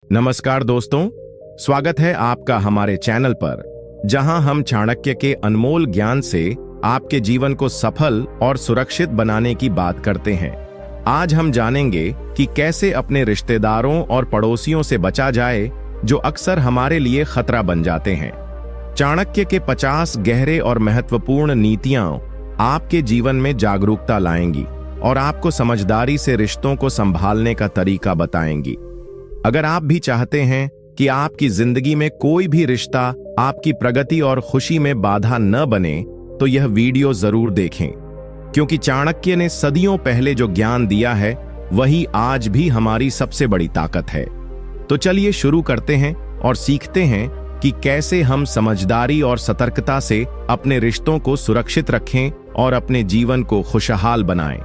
नमस्कार दोस्तों, स्वागत है आपका हमारे चैनल पर, जहां हम चाणक्य के अनमोल ज्ञान से आपके जीवन को सफल और सुरक्षित बनाने की बात करते हैं। आज हम जानेंगे कि कैसे अपने रिश्तेदारों और पड़ोसियों से बचा जाए जो अक्सर हमारे लिए खतरा बन जाते हैं। चाणक्य के 50 गहरे और महत्वपूर्ण नीतियां आपके जीवन में जागरूकता लाएंगी और आपको समझदारी से रिश्तों को संभालने का तरीका बताएंगी। अगर आप भी चाहते हैं कि आपकी जिंदगी में कोई भी रिश्ता आपकी प्रगति और खुशी में बाधा न बने, तो यह वीडियो जरूर देखें, क्योंकि चाणक्य ने सदियों पहले जो ज्ञान दिया है वही आज भी हमारी सबसे बड़ी ताकत है। तो चलिए शुरू करते हैं और सीखते हैं कि कैसे हम समझदारी और सतर्कता से अपने रिश्तों को सुरक्षित रखें और अपने जीवन को खुशहाल बनाएं।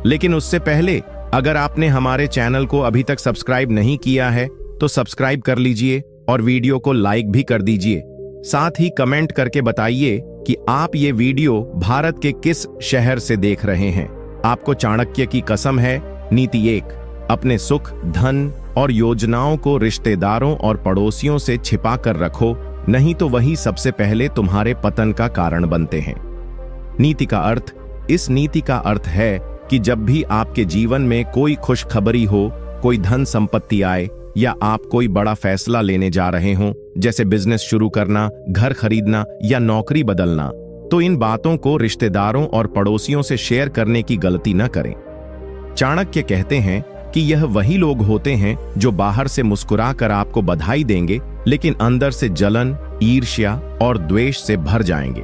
लेकिन उससे पहले, अगर आपने हमारे चैनल को अभी तक सब्सक्राइब नहीं किया है तो सब्सक्राइब कर लीजिए और वीडियो को लाइक भी कर दीजिए। साथ ही कमेंट करके बताइए कि आप ये वीडियो भारत के किस शहर से देख रहे हैं। आपको चाणक्य की कसम है। नीति 1, अपने सुख, धन और योजनाओं को रिश्तेदारों और पड़ोसियों से छिपा कर रखो, नहीं तो वही सबसे पहले तुम्हारे पतन का कारण बनते हैं। नीति का अर्थ, इस नीति का अर्थ है कि जब भी आपके जीवन में कोई खुशखबरी हो, कोई धन संपत्ति आए या आप कोई बड़ा फैसला लेने जा रहे हों, जैसे बिजनेस शुरू करना, घर खरीदना या नौकरी बदलना, तो इन बातों को रिश्तेदारों और पड़ोसियों से शेयर करने की गलती न करें। चाणक्य कहते हैं कि यह वही लोग होते हैं जो बाहर से मुस्कुराकर आपको बधाई देंगे, लेकिन अंदर से जलन, ईर्ष्या और द्वेष से भर जाएंगे।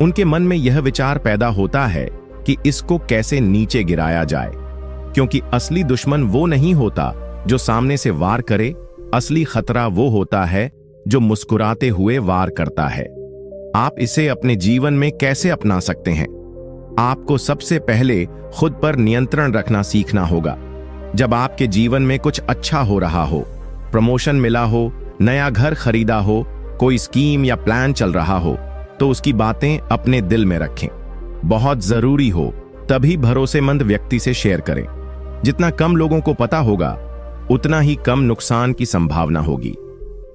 उनके मन में यह विचार पैदा होता है कि इसको कैसे नीचे गिराया जाए, क्योंकि असली दुश्मन वो नहीं होता जो सामने से वार करे, असली खतरा वो होता है जो मुस्कुराते हुए वार करता है। आप इसे अपने जीवन में कैसे अपना सकते हैं? आपको सबसे पहले खुद पर नियंत्रण रखना सीखना होगा। जब आपके जीवन में कुछ अच्छा हो रहा हो, प्रमोशन मिला हो, नया घर खरीदा हो, कोई स्कीम या प्लान चल रहा हो, तो उसकी बातें अपने दिल में रखें। बहुत जरूरी हो तभी भरोसेमंद व्यक्ति से शेयर करें। जितना कम लोगों को पता होगा, उतना ही कम नुकसान की संभावना होगी।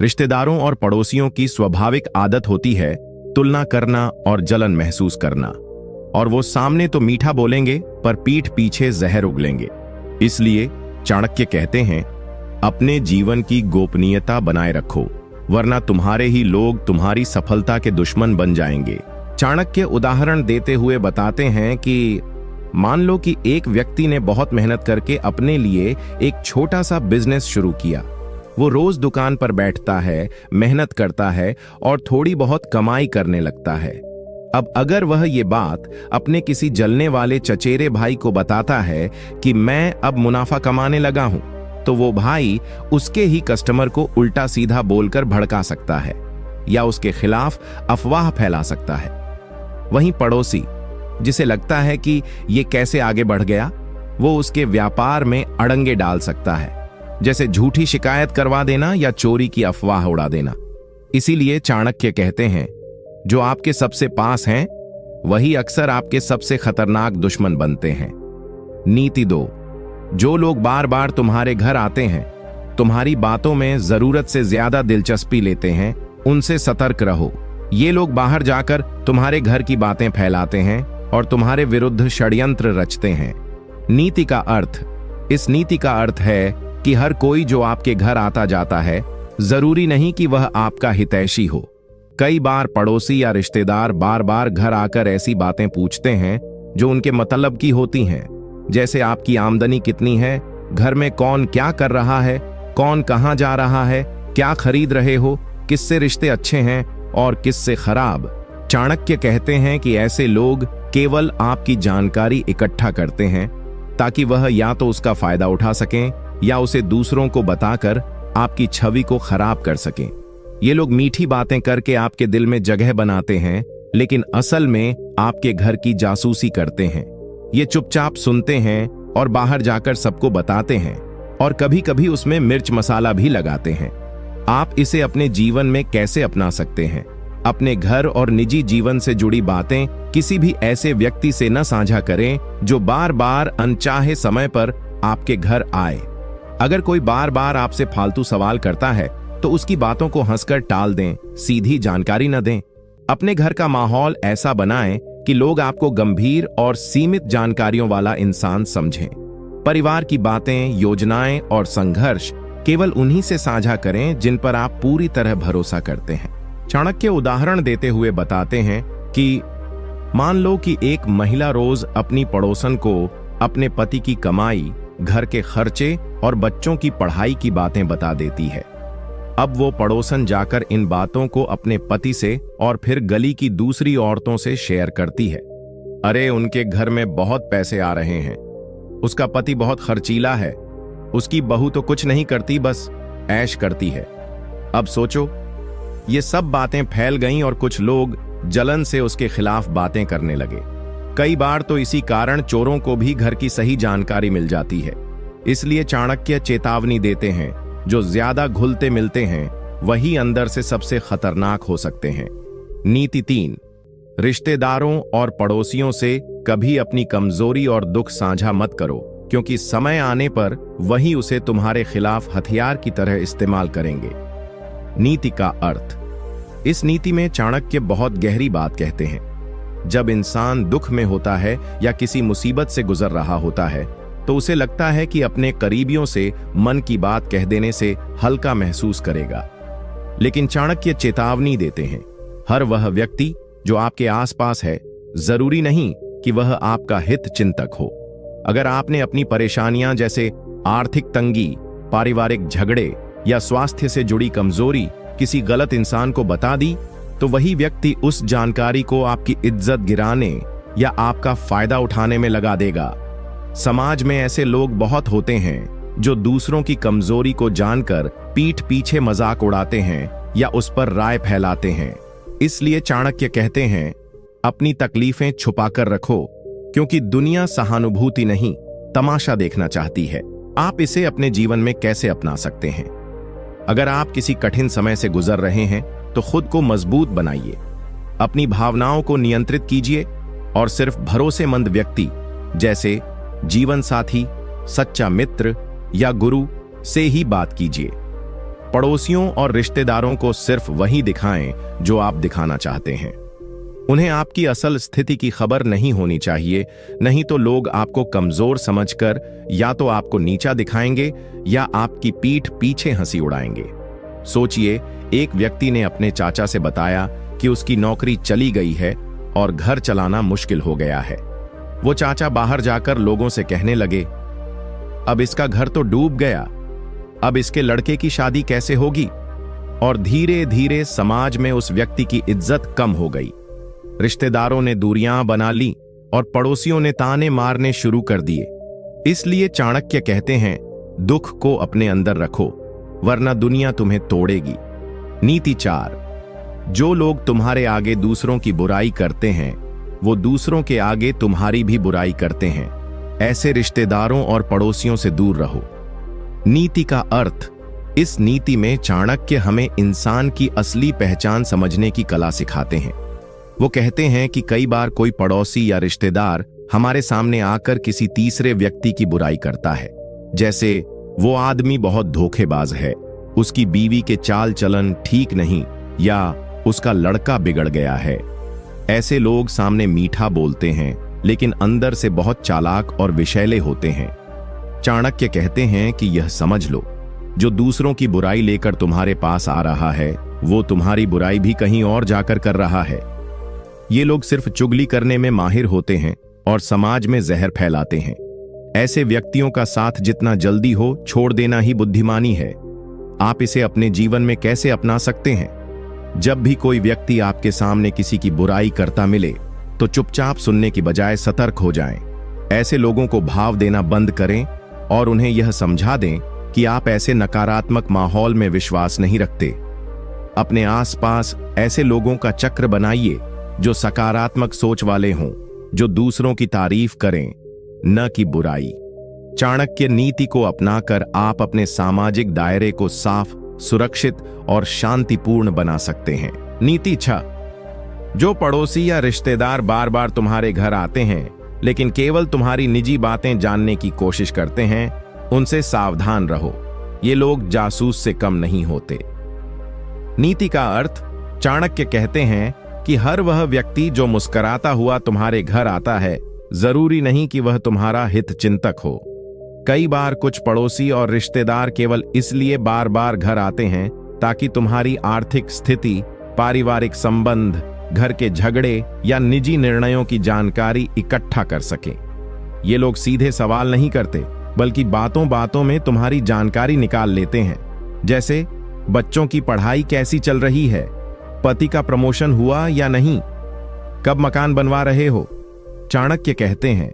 रिश्तेदारों और पड़ोसियों की स्वाभाविक आदत होती है तुलना करना और जलन महसूस करना, और वो सामने तो मीठा बोलेंगे पर पीठ पीछे जहर उगलेंगे। इसलिए चाणक्य कहते हैं, अपने जीवन की गोपनीयता बनाए रखो, वरना तुम्हारे ही लोग तुम्हारी सफलता के दुश्मन बन जाएंगे। चाणक्य उदाहरण देते हुए बताते हैं कि मान लो कि एक व्यक्ति ने बहुत मेहनत करके अपने लिए एक छोटा सा बिजनेस शुरू किया। वो रोज दुकान पर बैठता है, मेहनत करता है और थोड़ी बहुत कमाई करने लगता है। अब अगर वह ये बात अपने किसी जलने वाले चचेरे भाई को बताता है कि मैं अब मुनाफा कमाने लगा हूं, तो वो भाई उसके ही कस्टमर को उल्टा सीधा बोलकर भड़का सकता है या उसके खिलाफ अफवाह फैला सकता है। वहीं पड़ोसी, जिसे लगता है कि ये कैसे आगे बढ़ गया, वो उसके व्यापार में अड़ंगे डाल सकता है, जैसे झूठी शिकायत करवा देना या चोरी की अफवाह उड़ा देना। इसीलिए चाणक्य कहते हैं, जो आपके सबसे पास हैं वही अक्सर आपके सबसे खतरनाक दुश्मन बनते हैं। नीति 2, जो लोग बार बार तुम्हारे घर आते हैं, तुम्हारी बातों में जरूरत से ज्यादा दिलचस्पी लेते हैं, उनसे सतर्क रहो। ये लोग बाहर जाकर तुम्हारे घर की बातें फैलाते हैं और तुम्हारे विरुद्ध षड्यंत्र रचते हैं। नीति का अर्थ, इस नीति का अर्थ है कि हर कोई जो आपके घर आता जाता है, जरूरी नहीं कि वह आपका हितैषी हो। कई बार पड़ोसी या रिश्तेदार बार बार घर आकर ऐसी बातें पूछते हैं जो उनके मतलब की होती हैं, जैसे आपकी आमदनी कितनी है, घर में कौन क्या कर रहा है, कौन कहां जा रहा है, क्या खरीद रहे हो, किससे रिश्ते अच्छे हैं और किससे खराब। चाणक्य कहते हैं कि ऐसे लोग केवल आपकी जानकारी इकट्ठा करते हैं ताकि वह या तो उसका फायदा उठा सकें या उसे दूसरों को बताकर आपकी छवि को खराब कर सकें। ये लोग मीठी बातें करके आपके दिल में जगह बनाते हैं, लेकिन असल में आपके घर की जासूसी करते हैं। ये चुपचाप सुनते हैं और बाहर जाकर सबको बताते हैं, और कभी कभी उसमें मिर्च मसाला भी लगाते हैं। आप इसे अपने जीवन में कैसे अपना सकते हैं? अपने घर और निजी जीवन से जुड़ी बातें किसी भी ऐसे व्यक्ति से न साझा करें जो बार बार अनचाहे समय पर आपके घर आए। अगर कोई बार बार आपसे फालतू सवाल करता है तो उसकी बातों को हंसकर टाल दें, सीधी जानकारी न दें। अपने घर का माहौल ऐसा बनाएं कि लोग आपको गंभीर और सीमित जानकारियों वाला इंसान समझें। परिवार की बातें, योजनाएं और संघर्ष केवल उन्हीं से साझा करें जिन पर आप पूरी तरह भरोसा करते हैं। चाणक्य उदाहरण देते हुए बताते हैं कि मान लो कि एक महिला रोज अपनी पड़ोसन को अपने पति की कमाई, घर के खर्चे और बच्चों की पढ़ाई की बातें बता देती है। अब वो पड़ोसन जाकर इन बातों को अपने पति से और फिर गली की दूसरी औरतों से शेयर करती है। अरे, उनके घर में बहुत पैसे आ रहे हैं, उसका पति बहुत खर्चीला है, उसकी बहू तो कुछ नहीं करती, बस ऐश करती है। अब सोचो, ये सब बातें फैल गईं और कुछ लोग जलन से उसके खिलाफ बातें करने लगे। कई बार तो इसी कारण चोरों को भी घर की सही जानकारी मिल जाती है। इसलिए चाणक्य चेतावनी देते हैं, जो ज्यादा घुलते मिलते हैं वही अंदर से सबसे खतरनाक हो सकते हैं। नीति 3, रिश्तेदारों और पड़ोसियों से कभी अपनी कमजोरी और दुख साझा मत करो, क्योंकि समय आने पर वही उसे तुम्हारे खिलाफ हथियार की तरह इस्तेमाल करेंगे। नीति का अर्थ। इस नीति में चाणक्य बहुत गहरी बात कहते हैं। जब इंसान दुख में होता है या किसी मुसीबत से गुजर रहा होता है तो उसे लगता है कि अपने करीबियों से मन की बात कह देने से हल्का महसूस करेगा। लेकिन चाणक्य चेतावनी देते हैं, हर वह व्यक्ति जो आपके आसपास है, जरूरी नहीं कि वह आपका हित चिंतक हो। अगर आपने अपनी परेशानियां जैसे आर्थिक तंगी, पारिवारिक झगड़े या स्वास्थ्य से जुड़ी कमजोरी किसी गलत इंसान को बता दी, तो वही व्यक्ति उस जानकारी को आपकी इज्जत गिराने या आपका फायदा उठाने में लगा देगा। समाज में ऐसे लोग बहुत होते हैं जो दूसरों की कमजोरी को जानकर पीठ पीछे मजाक उड़ाते हैं या उस पर राय फैलाते हैं। इसलिए चाणक्य कहते हैं, अपनी तकलीफें छुपाकर रखो, क्योंकि दुनिया सहानुभूति नहीं, तमाशा देखना चाहती है। आप इसे अपने जीवन में कैसे अपना सकते हैं? अगर आप किसी कठिन समय से गुजर रहे हैं तो खुद को मजबूत बनाइए, अपनी भावनाओं को नियंत्रित कीजिए और सिर्फ भरोसेमंद व्यक्ति जैसे जीवन साथी, सच्चा मित्र या गुरु से ही बात कीजिए। पड़ोसियों और रिश्तेदारों को सिर्फ वही दिखाएं जो आप दिखाना चाहते हैं। उन्हें आपकी असल स्थिति की खबर नहीं होनी चाहिए, नहीं तो लोग आपको कमजोर समझकर या तो आपको नीचा दिखाएंगे या आपकी पीठ पीछे हंसी उड़ाएंगे। सोचिए, एक व्यक्ति ने अपने चाचा से बताया कि उसकी नौकरी चली गई है और घर चलाना मुश्किल हो गया है। वो चाचा बाहर जाकर लोगों से कहने लगे, अब इसका घर तो डूब गया, अब इसके लड़के की शादी कैसे होगी? और धीरे धीरे समाज में उस व्यक्ति की इज्जत कम हो गई। रिश्तेदारों ने दूरियां बना ली और पड़ोसियों ने ताने मारने शुरू कर दिए। इसलिए चाणक्य कहते हैं, दुख को अपने अंदर रखो, वरना दुनिया तुम्हें तोड़ेगी। नीति 4, जो लोग तुम्हारे आगे दूसरों की बुराई करते हैं वो दूसरों के आगे तुम्हारी भी बुराई करते हैं। ऐसे रिश्तेदारों और पड़ोसियों से दूर रहो। नीति का अर्थ। इस नीति में चाणक्य हमें इंसान की असली पहचान समझने की कला सिखाते हैं। वो कहते हैं कि कई बार कोई पड़ोसी या रिश्तेदार हमारे सामने आकर किसी तीसरे व्यक्ति की बुराई करता है, जैसे वो आदमी बहुत धोखेबाज है, उसकी बीवी के चाल चलन ठीक नहीं या उसका लड़का बिगड़ गया है। ऐसे लोग सामने मीठा बोलते हैं लेकिन अंदर से बहुत चालाक और विषैले होते हैं। चाणक्य कहते हैं कि यह समझ लो, जो दूसरों की बुराई लेकर तुम्हारे पास आ रहा है वो तुम्हारी बुराई भी कहीं और जाकर कर रहा है। ये लोग सिर्फ चुगली करने में माहिर होते हैं और समाज में जहर फैलाते हैं। ऐसे व्यक्तियों का साथ जितना जल्दी हो छोड़ देना ही बुद्धिमानी है। आप इसे अपने जीवन में कैसे अपना सकते हैं? जब भी कोई व्यक्ति आपके सामने किसी की बुराई करता मिले तो चुपचाप सुनने की बजाय सतर्क हो जाएं। ऐसे लोगों को भाव देना बंद करें और उन्हें यह समझा दें कि आप ऐसे नकारात्मक माहौल में विश्वास नहीं रखते। अपने आसपास ऐसे लोगों का चक्र बनाइए जो सकारात्मक सोच वाले हों, जो दूसरों की तारीफ करें, न कि बुराई। चाणक्य नीति को अपनाकर आप अपने सामाजिक दायरे को साफ, सुरक्षित और शांतिपूर्ण बना सकते हैं। नीति 6, जो पड़ोसी या रिश्तेदार बार बार तुम्हारे घर आते हैं लेकिन केवल तुम्हारी निजी बातें जानने की कोशिश करते हैं, उनसे सावधान रहो। ये लोग जासूस से कम नहीं होते। नीति का अर्थ चाणक्य कहते हैं कि हर वह व्यक्ति जो मुस्कुराता हुआ तुम्हारे घर आता है, जरूरी नहीं कि वह तुम्हारा हित चिंतक हो। कई बार कुछ पड़ोसी और रिश्तेदार केवल इसलिए बार बार घर आते हैं ताकि तुम्हारी आर्थिक स्थिति, पारिवारिक संबंध, घर के झगड़े या निजी निर्णयों की जानकारी इकट्ठा कर सके। ये लोग सीधे सवाल नहीं करते, बल्कि बातों बातों में तुम्हारी जानकारी निकाल लेते हैं। जैसे बच्चों की पढ़ाई कैसी चल रही है, पति का प्रमोशन हुआ या नहीं, कब मकान बनवा रहे हो। चाणक्य कहते हैं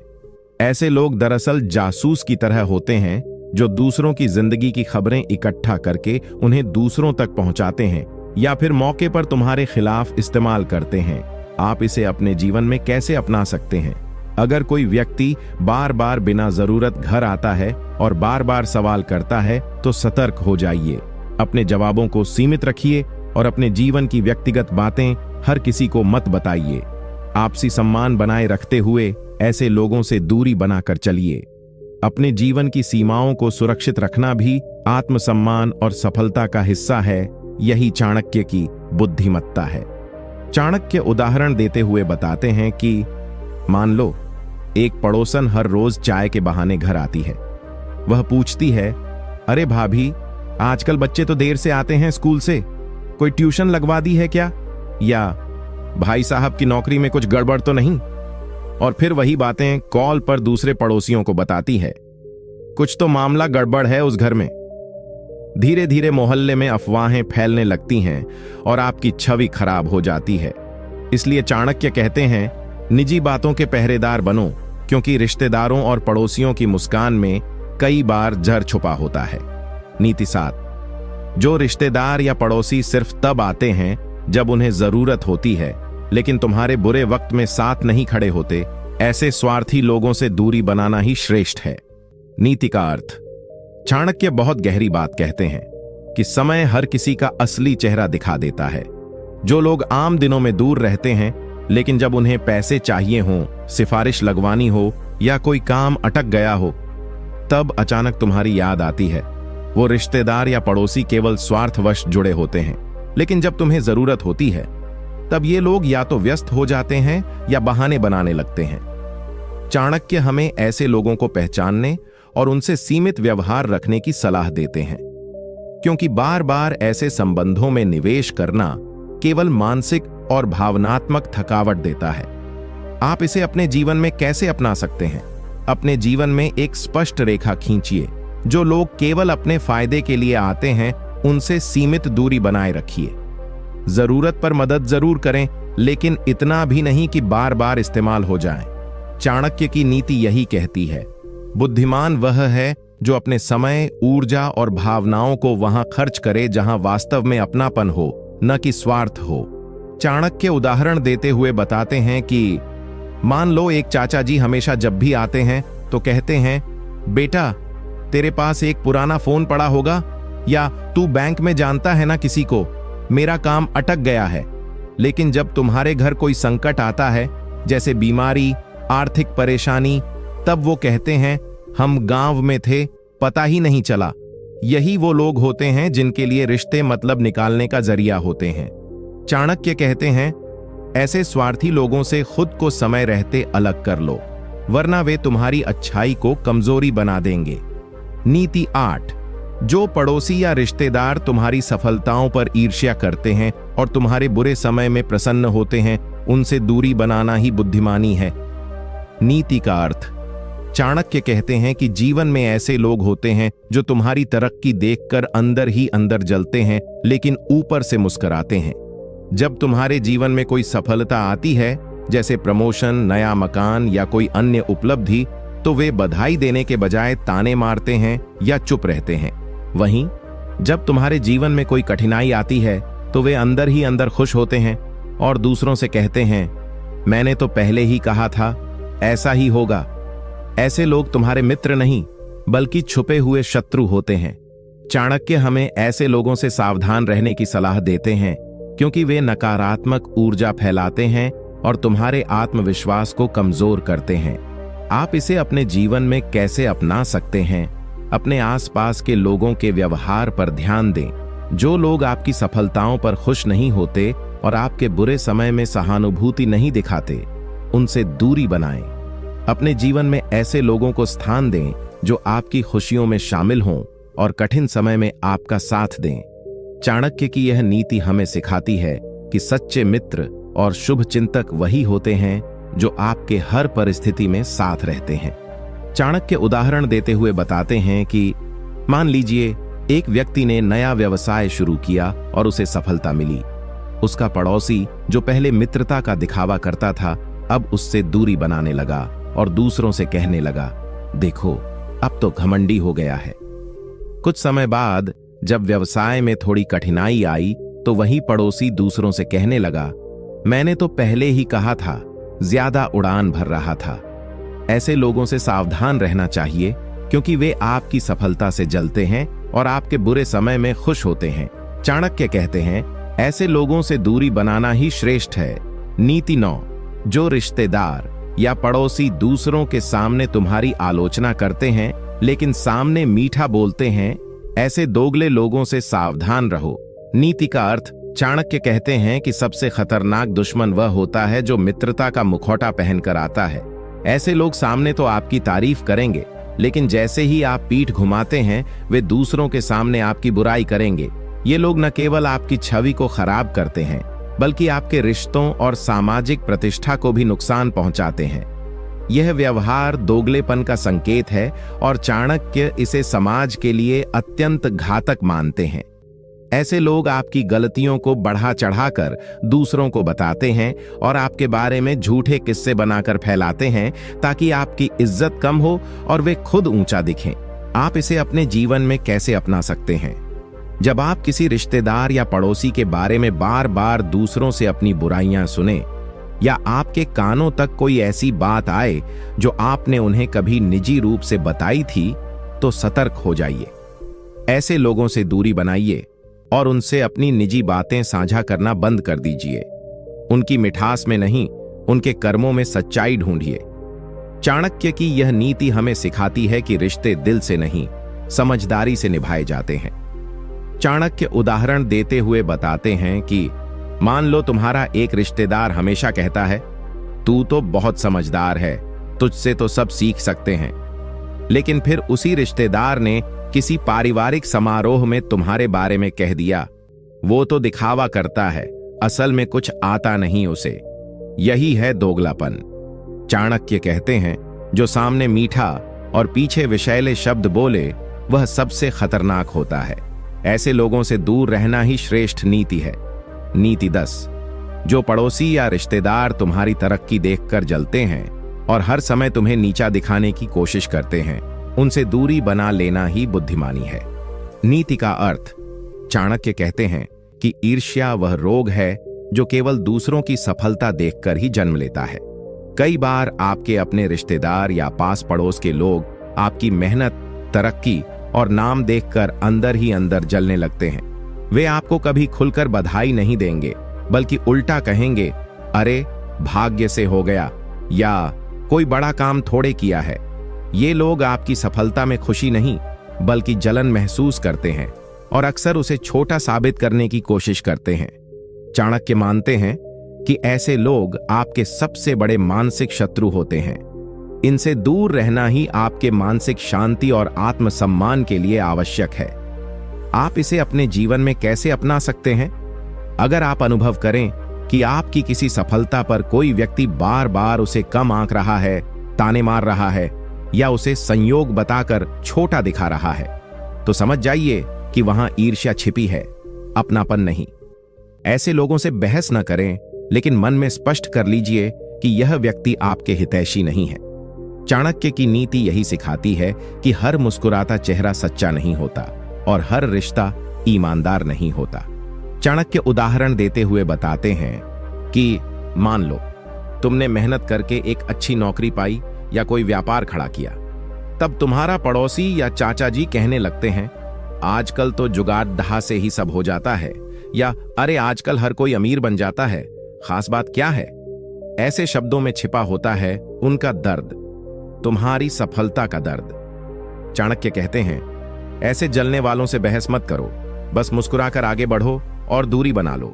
ऐसे लोग दरअसल जासूस की तरह होते हैं जो दूसरों की जिंदगी की खबरें इकट्ठा करके उन्हें दूसरों तक पहुंचाते हैं या फिर मौके पर तुम्हारे खिलाफ इस्तेमाल करते हैं। आप इसे अपने जीवन में कैसे अपना सकते हैं? अगर कोई व्यक्ति बार बार बिना जरूरत घर आता है और बार बार सवाल करता है तो सतर्क हो जाइए। अपने जवाबों को सीमित रखिए और अपने जीवन की व्यक्तिगत बातें हर किसी को मत बताइए। आपसी सम्मान बनाए रखते हुए ऐसे लोगों से दूरी बनाकर चलिए। अपने जीवन की सीमाओं को सुरक्षित रखना भी आत्मसम्मान और सफलता का हिस्सा है। यही चाणक्य की बुद्धिमत्ता है। चाणक्य उदाहरण देते हुए बताते हैं कि मान लो एक पड़ोसन हर रोज चाय के बहाने घर आती है। वह पूछती है, अरे भाभी, आजकल बच्चे तो देर से आते हैं स्कूल से, कोई ट्यूशन लगवा दी है क्या? या भाई साहब की नौकरी में कुछ गड़बड़ तो नहीं? और फिर वही बातें कॉल पर दूसरे पड़ोसियों को बताती है। कुछ तो मामला गड़बड़ है उस घर में। धीरे धीरे मोहल्ले में अफवाहें फैलने लगती हैं और आपकी छवि खराब हो जाती है। इसलिए चाणक्य कहते हैं निजी बातों के पहरेदार बनो, क्योंकि रिश्तेदारों और पड़ोसियों की मुस्कान में कई बार जहर छुपा होता है। नीति 7, जो रिश्तेदार या पड़ोसी सिर्फ तब आते हैं जब उन्हें जरूरत होती है, लेकिन तुम्हारे बुरे वक्त में साथ नहीं खड़े होते, ऐसे स्वार्थी लोगों से दूरी बनाना ही श्रेष्ठ है। नीति का अर्थ चाणक्य बहुत गहरी बात कहते हैं कि समय हर किसी का असली चेहरा दिखा देता है। जो लोग आम दिनों में दूर रहते हैं, लेकिन जब उन्हें पैसे चाहिए हों, सिफारिश लगवानी हो या कोई काम अटक गया हो, तब अचानक तुम्हारी याद आती है। वो रिश्तेदार या पड़ोसी केवल स्वार्थवश जुड़े होते हैं, लेकिन जब तुम्हें जरूरत होती है तब ये लोग या तो व्यस्त हो जाते हैं या बहाने बनाने लगते हैं। चाणक्य हमें ऐसे लोगों को पहचानने और उनसे सीमित व्यवहार रखने की सलाह देते हैं, क्योंकि बार बार ऐसे संबंधों में निवेश करना केवल मानसिक और भावनात्मक थकावट देता है। आप इसे अपने जीवन में कैसे अपना सकते हैं? अपने जीवन में एक स्पष्ट रेखा खींचिए। जो लोग केवल अपने फायदे के लिए आते हैं, उनसे सीमित दूरी बनाए रखिए। जरूरत पर मदद जरूर करें, लेकिन इतना भी नहीं कि बार बार इस्तेमाल हो जाए। चाणक्य की नीति यही कहती है, बुद्धिमान वह है जो अपने समय, ऊर्जा और भावनाओं को वहां खर्च करे जहां वास्तव में अपनापन हो, न कि स्वार्थ हो। चाणक्य उदाहरण देते हुए बताते हैं कि मान लो एक चाचा जी हमेशा जब भी आते हैं तो कहते हैं, बेटा तेरे पास एक पुराना फोन पड़ा होगा, या तू बैंक में जानता है ना किसी को, मेरा काम अटक गया है। लेकिन जब तुम्हारे घर कोई संकट आता है, जैसे बीमारी, आर्थिक परेशानी, तब वो कहते हैं हम गांव में थे, पता ही नहीं चला। यही वो लोग होते हैं जिनके लिए रिश्ते मतलब निकालने का जरिया होते हैं। चाणक्य कहते हैं ऐसे स्वार्थी लोगों से खुद को समय रहते अलग कर लो, वरना वे तुम्हारी अच्छाई को कमजोरी बना देंगे। नीति 8, जो पड़ोसी या रिश्तेदार तुम्हारी सफलताओं पर ईर्ष्या करते हैं और तुम्हारे बुरे समय में प्रसन्न होते हैं, उनसे दूरी बनाना ही बुद्धिमानी है। नीति का अर्थ चाणक्य कहते हैं कि जीवन में ऐसे लोग होते हैं जो तुम्हारी तरक्की देखकर अंदर ही अंदर जलते हैं, लेकिन ऊपर से मुस्कुराते हैं। जब तुम्हारे जीवन में कोई सफलता आती है, जैसे प्रमोशन, नया मकान या कोई अन्य उपलब्धि, तो वे बधाई देने के बजाय ताने मारते हैं या चुप रहते हैं। वहीं जब तुम्हारे जीवन में कोई कठिनाई आती है तो वे अंदर ही अंदर खुश होते हैं और दूसरों से कहते हैं, मैंने तो पहले ही कहा था ऐसा ही होगा। ऐसे लोग तुम्हारे मित्र नहीं, बल्कि छुपे हुए शत्रु होते हैं। चाणक्य हमें ऐसे लोगों से सावधान रहने की सलाह देते हैं, क्योंकि वे नकारात्मक ऊर्जा फैलाते हैं और तुम्हारे आत्मविश्वास को कमजोर करते हैं। आप इसे अपने जीवन में कैसे अपना सकते हैं? अपने आसपास के लोगों के व्यवहार पर ध्यान दें। जो लोग आपकी सफलताओं पर खुश नहीं होते और आपके बुरे समय में सहानुभूति नहीं दिखाते, उनसे दूरी बनाएं। अपने जीवन में ऐसे लोगों को स्थान दें जो आपकी खुशियों में शामिल हों और कठिन समय में आपका साथ दें। चाणक्य की यह नीति हमें सिखाती है कि सच्चे मित्र और शुभ चिंतक वही होते हैं जो आपके हर परिस्थिति में साथ रहते हैं। चाणक्य उदाहरण देते हुए बताते हैं कि मान लीजिए एक व्यक्ति ने नया व्यवसाय शुरू किया और उसे सफलता मिली। उसका पड़ोसी जो पहले मित्रता का दिखावा करता था, अब उससे दूरी बनाने लगा और दूसरों से कहने लगा, देखो अब तो घमंडी हो गया है। कुछ समय बाद जब व्यवसाय में थोड़ी कठिनाई आई तो वही पड़ोसी दूसरों से कहने लगा, मैंने तो पहले ही कहा था, ज्यादा उड़ान भर रहा था। ऐसे लोगों से सावधान रहना चाहिए क्योंकि वे आपकी सफलता से जलते हैं और आपके बुरे समय में खुश होते हैं। चाणक्य कहते हैं, ऐसे लोगों से दूरी बनाना ही श्रेष्ठ है। नीति 9, जो रिश्तेदार या पड़ोसी दूसरों के सामने तुम्हारी आलोचना करते हैं लेकिन सामने मीठा बोलते हैं, ऐसे दोगले लोगों से सावधान रहो। नीति का अर्थ, चाणक्य कहते हैं कि सबसे खतरनाक दुश्मन वह होता है जो मित्रता का मुखौटा पहनकर आता है। ऐसे लोग सामने तो आपकी तारीफ करेंगे, लेकिन जैसे ही आप पीठ घुमाते हैं वे दूसरों के सामने आपकी बुराई करेंगे। ये लोग न केवल आपकी छवि को खराब करते हैं बल्कि आपके रिश्तों और सामाजिक प्रतिष्ठा को भी नुकसान पहुंचाते हैं। यह व्यवहार दोगलेपन का संकेत है और चाणक्य इसे समाज के लिए अत्यंत घातक मानते हैं। ऐसे लोग आपकी गलतियों को बढ़ा चढ़ाकर दूसरों को बताते हैं और आपके बारे में झूठे किस्से बनाकर फैलाते हैं ताकि आपकी इज्जत कम हो और वे खुद ऊंचा दिखें। आप इसे अपने जीवन में कैसे अपना सकते हैं? जब आप किसी रिश्तेदार या पड़ोसी के बारे में बार बार दूसरों से अपनी बुराइयां सुने या आपके कानों तक कोई ऐसी बात आए जो आपने उन्हें कभी निजी रूप से बताई थी, तो सतर्क हो जाइए। ऐसे लोगों से दूरी बनाइए और उनसे अपनी निजी बातें साझा करना बंद कर दीजिए। उनकी मिठास में नहीं, उनके कर्मों में सच्चाई ढूंढिए। चाणक्य की यह नीति हमें सिखाती है कि रिश्ते दिल से नहीं, समझदारी से निभाए जाते हैं। चाणक्य उदाहरण देते हुए बताते हैं कि मान लो तुम्हारा एक रिश्तेदार हमेशा कहता है, तू तो बहुत समझदार है, तुझसे तो सब सीख सकते हैं। लेकिन फिर उसी रिश्तेदार ने किसी पारिवारिक समारोह में तुम्हारे बारे में कह दिया, वो तो दिखावा करता है, असल में कुछ आता नहीं उसे। यही है दोगलापन। चाणक्य कहते हैं, जो सामने मीठा और पीछे विषैले शब्द बोले वह सबसे खतरनाक होता है। ऐसे लोगों से दूर रहना ही श्रेष्ठ नीति है। नीति 10, जो पड़ोसी या रिश्तेदार तुम्हारी तरक्की देखकर जलते हैं और हर समय तुम्हें नीचा दिखाने की कोशिश करते हैं, उनसे दूरी बना लेना ही बुद्धिमानी है। नीति का अर्थ, चाणक्य कहते हैं कि ईर्ष्या वह रोग है जो केवल दूसरों की सफलता देखकर ही जन्म लेता है। कई बार आपके अपने रिश्तेदार या पास पड़ोस के लोग आपकी मेहनत, तरक्की और नाम देखकर अंदर ही अंदर जलने लगते हैं। वे आपको कभी खुलकर बधाई नहीं देंगे, बल्कि उल्टा कहेंगे, अरे भाग्य से हो गया, या कोई बड़ा काम थोड़े किया है। ये लोग आपकी सफलता में खुशी नहीं बल्कि जलन महसूस करते हैं और अक्सर उसे छोटा साबित करने की कोशिश करते हैं। चाणक्य मानते हैं कि ऐसे लोग आपके सबसे बड़े मानसिक शत्रु होते हैं। इनसे दूर रहना ही आपके मानसिक शांति और आत्मसम्मान के लिए आवश्यक है। आप इसे अपने जीवन में कैसे अपना सकते हैं? अगर आप अनुभव करें कि आपकी किसी सफलता पर कोई व्यक्ति बार बार उसे कम आंक रहा है, ताने मार रहा है या उसे संयोग बताकर छोटा दिखा रहा है, तो समझ जाइए कि वहां ईर्ष्या छिपी है, अपनापन नहीं। ऐसे लोगों से बहस न करें, लेकिन मन में स्पष्ट कर लीजिए कि यह व्यक्ति आपके हितैषी नहीं है। चाणक्य की नीति यही सिखाती है कि हर मुस्कुराता चेहरा सच्चा नहीं होता और हर रिश्ता ईमानदार नहीं होता। चाणक्य उदाहरण देते हुए बताते हैं कि मान लो तुमने मेहनत करके एक अच्छी नौकरी पाई या कोई व्यापार खड़ा किया, तब तुम्हारा पड़ोसी या चाचा जी कहने लगते हैं, आजकल तो जुगाड़ दहा से ही सब हो जाता है, या अरे आजकल हर कोई अमीर बन जाता है, खास बात क्या है। ऐसे शब्दों में छिपा होता है उनका दर्द, तुम्हारी सफलता का दर्द। चाणक्य कहते हैं, ऐसे जलने वालों से बहस मत करो, बस मुस्कुराकर आगे बढ़ो और दूरी बना लो।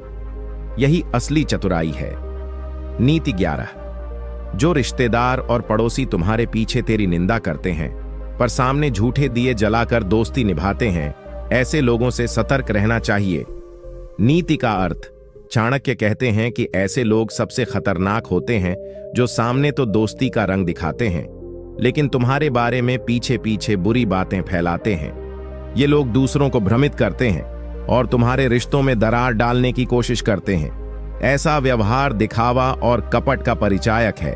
यही असली चतुराई है। नीति 11। जो रिश्तेदार और पड़ोसी तुम्हारे पीछे तेरी निंदा करते हैं पर सामने झूठे दिए जलाकर दोस्ती निभाते हैं, ऐसे लोगों से सतर्क रहना चाहिए। नीति का अर्थ, चाणक्य कहते हैं कि ऐसे लोग सबसे खतरनाक होते हैं जो सामने तो दोस्ती का रंग दिखाते हैं लेकिन तुम्हारे बारे में पीछे पीछे बुरी बातें फैलाते हैं। ये लोग दूसरों को भ्रमित करते हैं और तुम्हारे रिश्तों में दरार डालने की कोशिश करते हैं। ऐसा व्यवहार दिखावा और कपट का परिचायक है।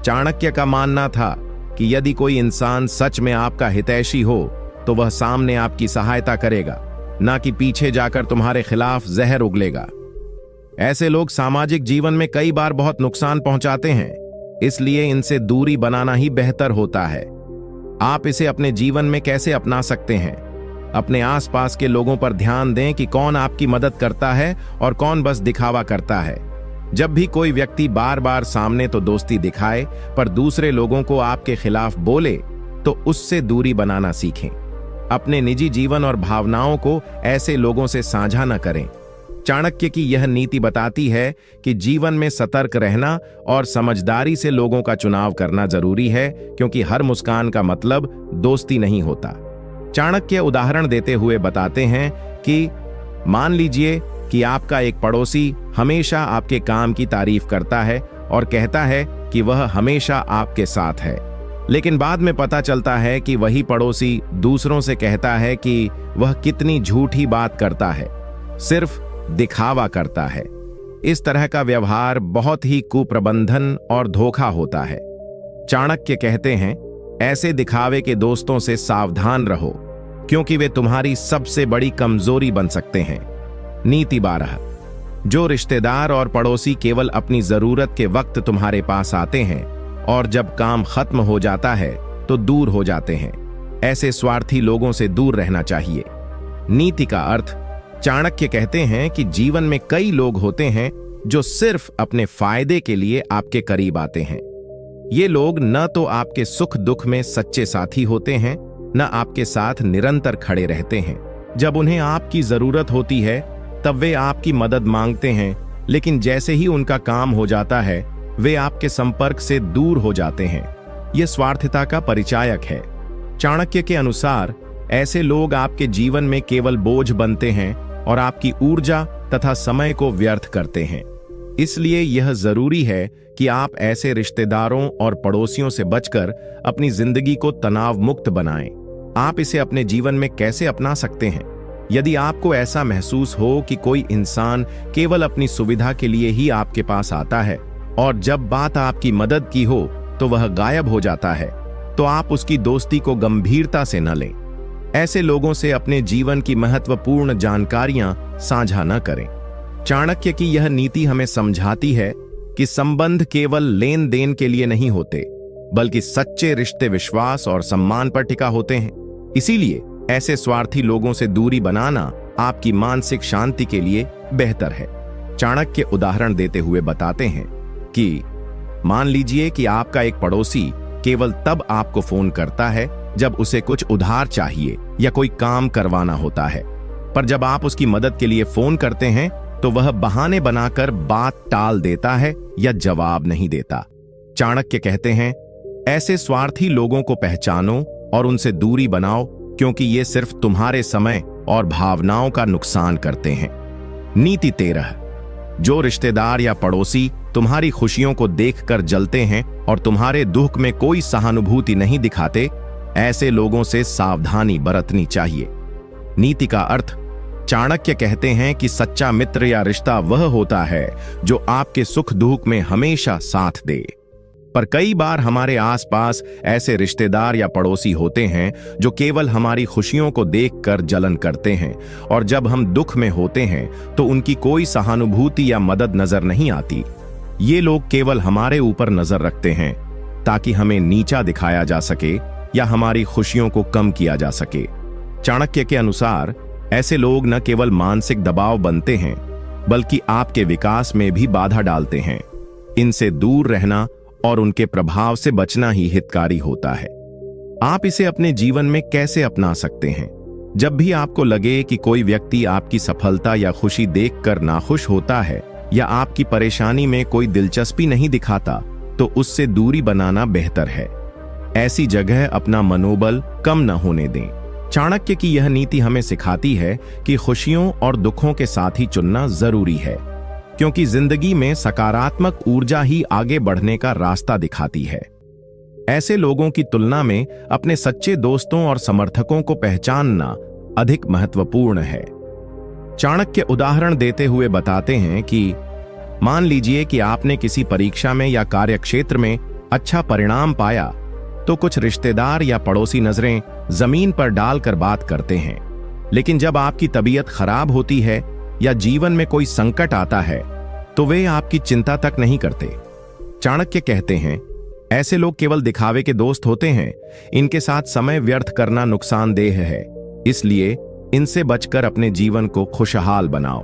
चाणक्य का मानना था कि यदि कोई इंसान सच में आपका हितैषी हो तो वह सामने आपकी सहायता करेगा, ना कि पीछे जाकर तुम्हारे खिलाफ जहर उगलेगा। ऐसे लोग सामाजिक जीवन में कई बार बहुत नुकसान पहुंचाते हैं, इसलिए इनसे दूरी बनाना ही बेहतर होता है। आप इसे अपने जीवन में कैसे अपना सकते हैं? अपने आसपास के लोगों पर ध्यान दें कि कौन आपकी मदद करता है और कौन बस दिखावा करता है। जब भी कोई व्यक्ति बार बार सामने तो दोस्ती दिखाए पर दूसरे लोगों को आपके खिलाफ बोले तो उससे दूरी बनाना सीखें। अपने निजी जीवन और भावनाओं को ऐसे लोगों से साझा न करें। चाणक्य की यह नीति बताती है कि जीवन में सतर्क रहना और समझदारी से लोगों का चुनाव करना जरूरी है, क्योंकि हर मुस्कान का मतलब दोस्ती नहीं होता। चाणक्य उदाहरण देते हुए बताते हैं कि मान लीजिए कि आपका एक पड़ोसी हमेशा आपके काम की तारीफ करता है और कहता है कि वह हमेशा आपके साथ है, लेकिन बाद में पता चलता है कि वही पड़ोसी दूसरों से कहता है कि वह कितनी झूठी बात करता है, सिर्फ दिखावा करता है। इस तरह का व्यवहार बहुत ही कुप्रबंधन और धोखा होता है। चाणक्य कहते हैं, ऐसे दिखावे के दोस्तों से सावधान रहो, क्योंकि वे तुम्हारी सबसे बड़ी कमजोरी बन सकते हैं। नीति 12। जो रिश्तेदार और पड़ोसी केवल अपनी जरूरत के वक्त तुम्हारे पास आते हैं और जब काम खत्म हो जाता है तो दूर हो जाते हैं, ऐसे स्वार्थी लोगों से दूर रहना चाहिए। नीति का अर्थ, चाणक्य कहते हैं कि जीवन में कई लोग होते हैं जो सिर्फ अपने फायदे के लिए आपके करीब आते हैं। ये लोग न तो आपके सुख दुख में सच्चे साथी होते हैं, न आपके साथ निरंतर खड़े रहते हैं। जब उन्हें आपकी जरूरत होती है तब वे आपकी मदद मांगते हैं, लेकिन जैसे ही उनका काम हो जाता है वे आपके संपर्क से दूर हो जाते हैं। यह स्वार्थता का परिचायक है। चाणक्य के अनुसार ऐसे लोग आपके जीवन में केवल बोझ बनते हैं और आपकी ऊर्जा तथा समय को व्यर्थ करते हैं। इसलिए यह जरूरी है कि आप ऐसे रिश्तेदारों और पड़ोसियों से बचकर अपनी जिंदगी को तनाव मुक्त बनाएं। आप इसे अपने जीवन में कैसे अपना सकते हैं? यदि आपको ऐसा महसूस हो कि कोई इंसान केवल अपनी सुविधा के लिए ही आपके पास आता है और जब बात आपकी मदद की हो तो वह गायब हो जाता है, तो आप उसकी दोस्ती को गंभीरता से न लें। ऐसे लोगों से अपने जीवन की महत्वपूर्ण जानकारियां साझा न करें। चाणक्य की यह नीति हमें समझाती है कि संबंध केवल लेन देन के लिए नहीं होते, बल्कि सच्चे रिश्ते विश्वास और सम्मान पर टिका होते हैं। इसीलिए ऐसे स्वार्थी लोगों से दूरी बनाना आपकी मानसिक शांति के लिए बेहतर है। चाणक्य उदाहरण देते हुए बताते हैं कि मान लीजिए कि आपका एक पड़ोसी केवल तब आपको फोन करता है जब उसे कुछ उधार चाहिए या कोई काम करवाना होता है, पर जब आप उसकी मदद के लिए फोन करते हैं तो वह बहाने बनाकर बात टाल देता है या जवाब नहीं देता। चाणक्य कहते हैं, ऐसे स्वार्थी लोगों को पहचानो और उनसे दूरी बनाओ, क्योंकि ये सिर्फ तुम्हारे समय और भावनाओं का नुकसान करते हैं। नीति 13। जो रिश्तेदार या पड़ोसी तुम्हारी खुशियों को देखकर जलते हैं और तुम्हारे दुख में कोई सहानुभूति नहीं दिखाते, ऐसे लोगों से सावधानी बरतनी चाहिए। नीति का अर्थ, चाणक्य कहते हैं कि सच्चा मित्र या रिश्ता वह होता है जो आपके सुख दुख में हमेशा साथ दे। पर कई बार हमारे आसपास ऐसे रिश्तेदार या पड़ोसी होते हैं जो केवल हमारी खुशियों को देखकर जलन करते हैं, और जब हम दुख में होते हैं तो उनकी कोई सहानुभूति या मदद नजर नहीं आती। ये लोग केवल हमारे ऊपर नजर रखते हैं ताकि हमें नीचा दिखाया जा सके या हमारी खुशियों को कम किया जा सके। चाणक्य के अनुसार ऐसे लोग न केवल मानसिक दबाव बनते हैं, बल्कि आपके विकास में भी बाधा डालते हैं। इनसे दूर रहना और उनके प्रभाव से बचना ही हितकारी होता है। आप इसे अपने जीवन में कैसे अपना सकते हैं? जब भी आपको लगे कि कोई व्यक्ति आपकी सफलता या खुशी देखकर नाखुश होता है या आपकी परेशानी में कोई दिलचस्पी नहीं दिखाता, तो उससे दूरी बनाना बेहतर है। ऐसी जगह अपना मनोबल कम न होने दें। चाणक्य की यह नीति हमें सिखाती है कि खुशियों और दुखों के साथ ही चुनना जरूरी है, क्योंकि जिंदगी में सकारात्मक ऊर्जा ही आगे बढ़ने का रास्ता दिखाती है। ऐसे लोगों की तुलना में अपने सच्चे दोस्तों और समर्थकों को पहचानना अधिक महत्वपूर्ण है। चाणक्य उदाहरण देते हुए बताते हैं कि मान लीजिए कि आपने किसी परीक्षा में या कार्यक्षेत्र में अच्छा परिणाम पाया, तो कुछ रिश्तेदार या पड़ोसी नजरें जमीन पर डालकर बात करते हैं, लेकिन जब आपकी तबीयत खराब होती है या जीवन में कोई संकट आता है, तो वे आपकी चिंता तक नहीं करते। चाणक्य कहते हैं, ऐसे लोग केवल दिखावे के दोस्त होते हैं। इनके साथ समय व्यर्थ करना नुकसानदेह है, इसलिए इनसे बचकर अपने जीवन को खुशहाल बनाओ।